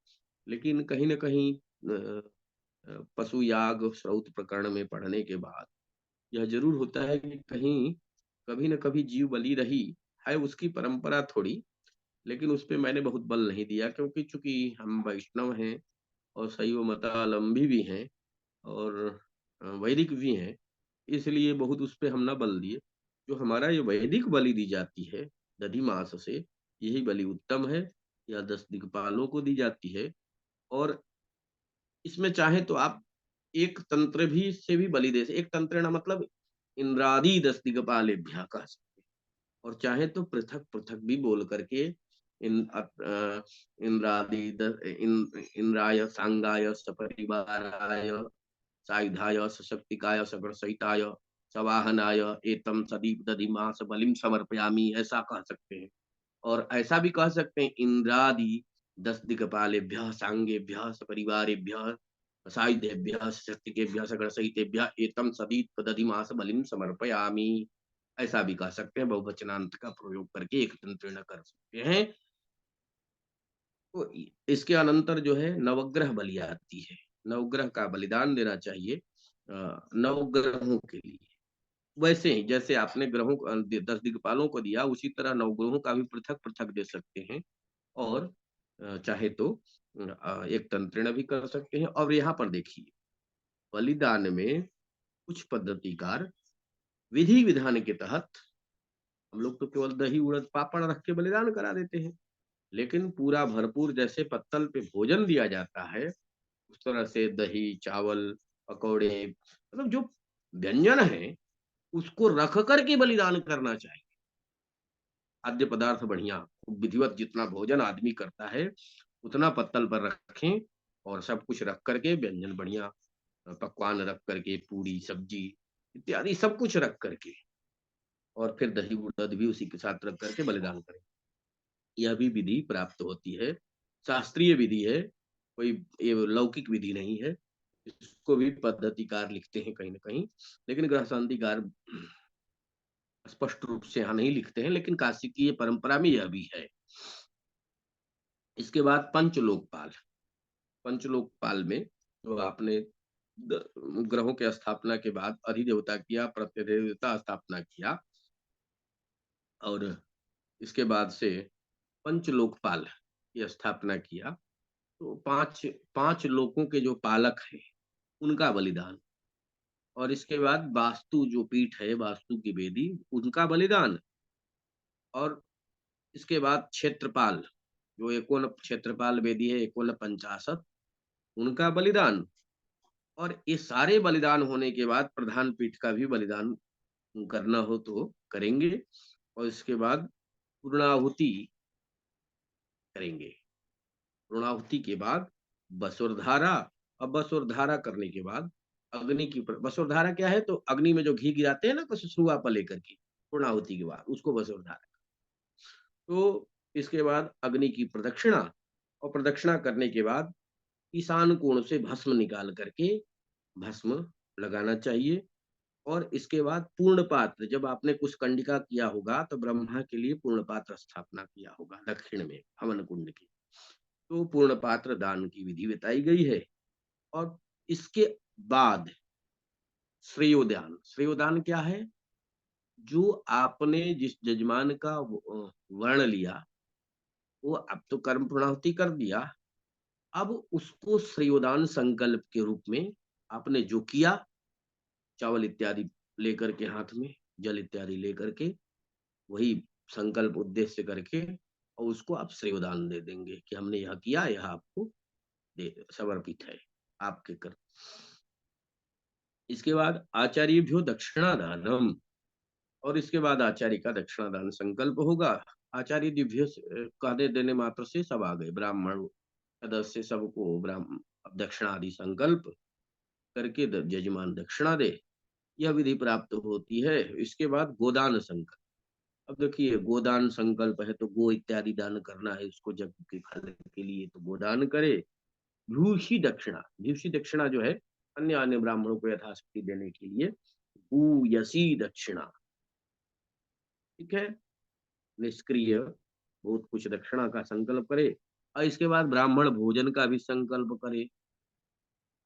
लेकिन कहीं न कहीं पशु याग श्रौत प्रकरण में पढ़ने के बाद यह जरूर होता है कि कहीं कभी न कभी जीव बलि रही है, उसकी परंपरा थोड़ी, लेकिन उस पे मैंने बहुत बल नहीं दिया, क्योंकि चूंकि हम वैष्णव हैं और शैव मतावलंबी भी हैं और वैदिक भी हैं, इसलिए बहुत उस पे हम ना बल दिए। जो हमारा ये वैदिक बलि दी जाती है दधि मास से, यही बलि उत्तम है, या 10 दिक्पालों को दी जाती है। और इसमें चाहे तो आप एक तंत्र भी से भी बलि दे, एक तंत्र ना मतलब इंद्रादि 10 दिक्पालेभ्यः कह सकते हैं, और चाहे तो पृथक पृथक भी बोल करके इंद्रादि इंद्राय, सांगाय, सपरिवाराय, सायुधाय, सशक्तिकाय, सगणसहिताय, सवाहनाय एतम सदीप दधिमास बलिम समर्पयामि, ऐसा कह सकते हैं। और ऐसा भी कह सकते हैं इंद्रादि 10 दिक्पालेभ्यः, सांगेभ्यः, सपरिवारेभ्यः, सायुधेभ्यः, सशक्तिकेभ्यः, सगणसहितेभ्यः एतम सदीप दधिमास बलिम समर्पयामि, ऐसा भी कह सकते हैं। बहुवचनांत का प्रयोग करके एक तंत्र न कर सकते हैं। तो इसके अनंतर जो है नवग्रह बलि आती है, नवग्रह का बलिदान देना चाहिए नवग्रहों के लिए। वैसे ही जैसे आपने ग्रहों 10 दिक्पालों को दिया, उसी तरह नवग्रहों का भी पृथक पृथक दे सकते हैं, और चाहे तो एक तंत्रिण भी कर सकते हैं। और यहाँ पर देखिए बलिदान में कुछ पद्धतिकार विधि विधान के तहत, हम लोग तो केवल दही उड़द पापड़ रख के बलिदान करा देते हैं, लेकिन पूरा भरपूर जैसे पत्तल पे भोजन दिया जाता है, उस तरह से दही, चावल, पकौड़े, मतलब जो व्यंजन है उसको रख करके बलिदान करना चाहिए। खाद्य पदार्थ बढ़िया विधिवत, जितना भोजन आदमी करता है उतना पत्तल पर रखें, और सब कुछ रख करके व्यंजन बढ़िया पकवान रख करके, पूरी सब्जी इत्यादि सब कुछ रख करके, और फिर दही उड़द भी उसी के साथ रख करके बलिदान करें। यह भी विधि प्राप्त होती है, शास्त्रीय विधि है, कोई ये लौकिक विधि नहीं है। इसको भी पद्धतिकार लिखते हैं कहीं ना कहीं, लेकिन ग्रह शांतिकार स्पष्ट रूप से यहाँ नहीं लिखते हैं, लेकिन काशी की ये परंपरा में यह भी है। इसके बाद पंचलोकपाल, पंचलोकपाल में तो आपने ग्रहों के स्थापना के बाद अधिदेवता किया, प्रत्यदेवता स्थापना किया, और इसके बाद से पंचलोकपाल की स्थापना किया। तो पांच पांच लोकों के जो पालक हैं उनका बलिदान, और इसके बाद वास्तु जो पीठ है, वास्तु की वेदी, उनका बलिदान, और इसके बाद क्षेत्रपाल जो एकोन क्षेत्रपाल वेदी है, एकोन 50, उनका बलिदान, और ये सारे बलिदान होने के बाद प्रधान पीठ का भी बलिदान करना हो तो करेंगे, और इसके बाद पूर्णाहुति करेंगे। पूर्णाहुति के बाद बसुरधारा, और बसुरधारा करने के बाद अग्नि की बसुरधारा क्या है, तो अग्नि में जो घी गिराते हैं ना कुछ शुरुआ पर लेकर के, पूर्णाहुति के बाद उसको बसुरधारा। तो इसके बाद अग्नि की प्रदक्षिणा, और प्रदक्षिणा करने के बाद ईशान कोण से भस्म निकाल करके भस्म लगाना चाहिए। और इसके बाद पूर्ण पात्र, जब आपने कुछ कंडिका किया होगा तो ब्रह्मा के लिए पूर्ण पात्र स्थापना किया होगा दक्षिण में हवन कुंड की, तो पूर्ण पात्र दान की विधि बताई गई है। और इसके बाद श्रेयोदान, श्रेयोदान क्या है, जो आपने जिस जजमान का वर्ण लिया, वो अब तो कर्म पूर्णाहुति कर दिया, अब उसको श्रेयोदान संकल्प के रूप में आपने जो किया, चावल इत्यादि लेकर के हाथ में, जल इत्यादि लेकर के, वही संकल्प उद्देश्य करके, और उसको आप श्रेयोदान दे देंगे कि हमने यह किया, यह आपको दे समर्पित है, आपके कर। इसके बाद आचार्यभ्यो दक्षिणादानम, और इसके बाद आचार्य का दक्षिणादान संकल्प होगा। आचार्य दिव्य कहने देने मात्र से सब आ गए, ब्राह्मण सदस्य सबको ब्राह्मण दक्षिणा आदि संकल्प करके यजमान दक्षिणा दे, यह विधि प्राप्त होती है। इसके बाद गोदान संकल्प। अब देखिए, गोदान संकल्प है तो गो इत्यादि दान करना है उसको, जग के फल के लिए, तो गोदान करे। भूषी दक्षिणा, भूषी दक्षिणा जो है अन्य अन्य ब्राह्मणों को यथाशक्ति देने के लिए, भूयसी दक्षिणा, ठीक है, निष्क्रिय बहुत कुछ दक्षिणा का संकल्प करे। और इसके बाद ब्राह्मण भोजन का भी संकल्प करे,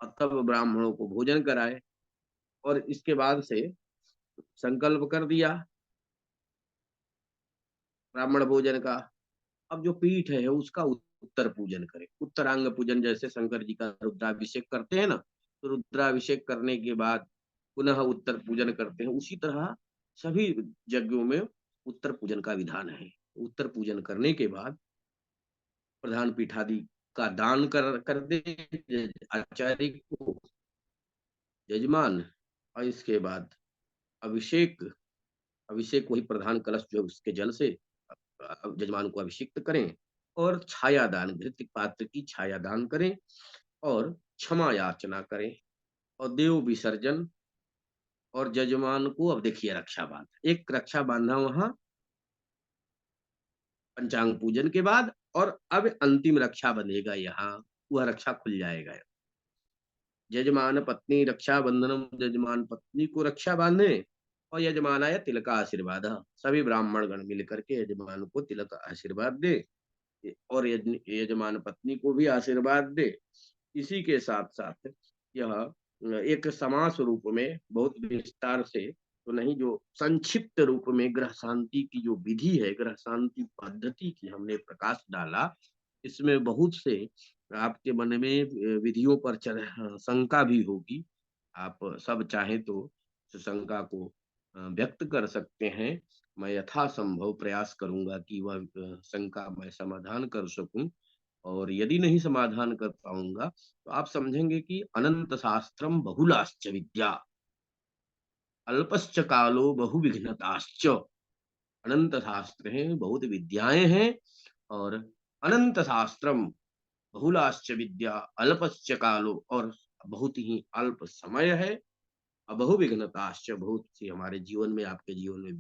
और तब ब्राह्मणों को भोजन कराए। और इसके बाद से संकल्प कर दिया ब्राह्मण भोजन का, अब जो पीठ है उसका उत्तर पूजन करे, उत्तरांग पूजन, जैसे शंकर जी का रुद्राभिषेक करते हैं ना, तो रुद्राभिषेक करने के बाद पुनः उत्तर पूजन करते हैं, उसी तरह सभी यज्ञों में उत्तर पूजन का विधान है। उत्तर पूजन करने के बाद प्रधान पीठादि का दान कर दे आचार्य को, यजमान। और इसके बाद अभिषेक, अभिषेक वही प्रधान कलश जो उसके जल से यजमान को अभिषिक्त करें, और छाया दान, घृत पात्र की छाया दान करें, और क्षमा याचना करें, और देव विसर्जन। और यजमान को अब देखिए रक्षा बांध, एक रक्षा बांधा वहां पंचांग पूजन के बाद, और अब अंतिम रक्षा बंधेगा यहाँ, वह रक्षा खुल जाएगा। यजमान पत्नी रक्षा बंधनम, यजमान पत्नी को रक्षा बांधे, और यजमानाय तिलक आशीर्वाद, सभी ब्राह्मण गण मिल करके यजमान को तिलक आशीर्वाद दे, और यजमान पत्नी को भी आशीर्वाद दे। इसी के साथ साथ यह एक समास रूप में, बहुत विस्तार से तो नहीं, जो संक्षिप्त रूप में ग्रह शांति की जो विधि है, ग्रह शांति पद्धति की हमने प्रकाश डाला। इसमें बहुत से आपके मन में विधियों पर शंका भी होगी, आप सब चाहें तो उस शंका को व्यक्त कर सकते हैं। मैं यथासंभव प्रयास करूंगा कि वह शंका मैं समाधान कर सकूं, और यदि नहीं समाधान कर पाऊंगा तो आप समझेंगे कि अनंत शास्त्रम बहुलाश्च विद्या, अल्पश्च कालो बहुविघ्नताश्च। अनंत शास्त्र हैं, बहुत विद्याएं हैं, और अनंत शास्त्रम बहुलाश्च विद्या, अल्पश्च कालो, और बहुत ही अल्प समय है, बहुविघ्नताश्च, बहुत सी हमारे जीवन में, आपके जीवन में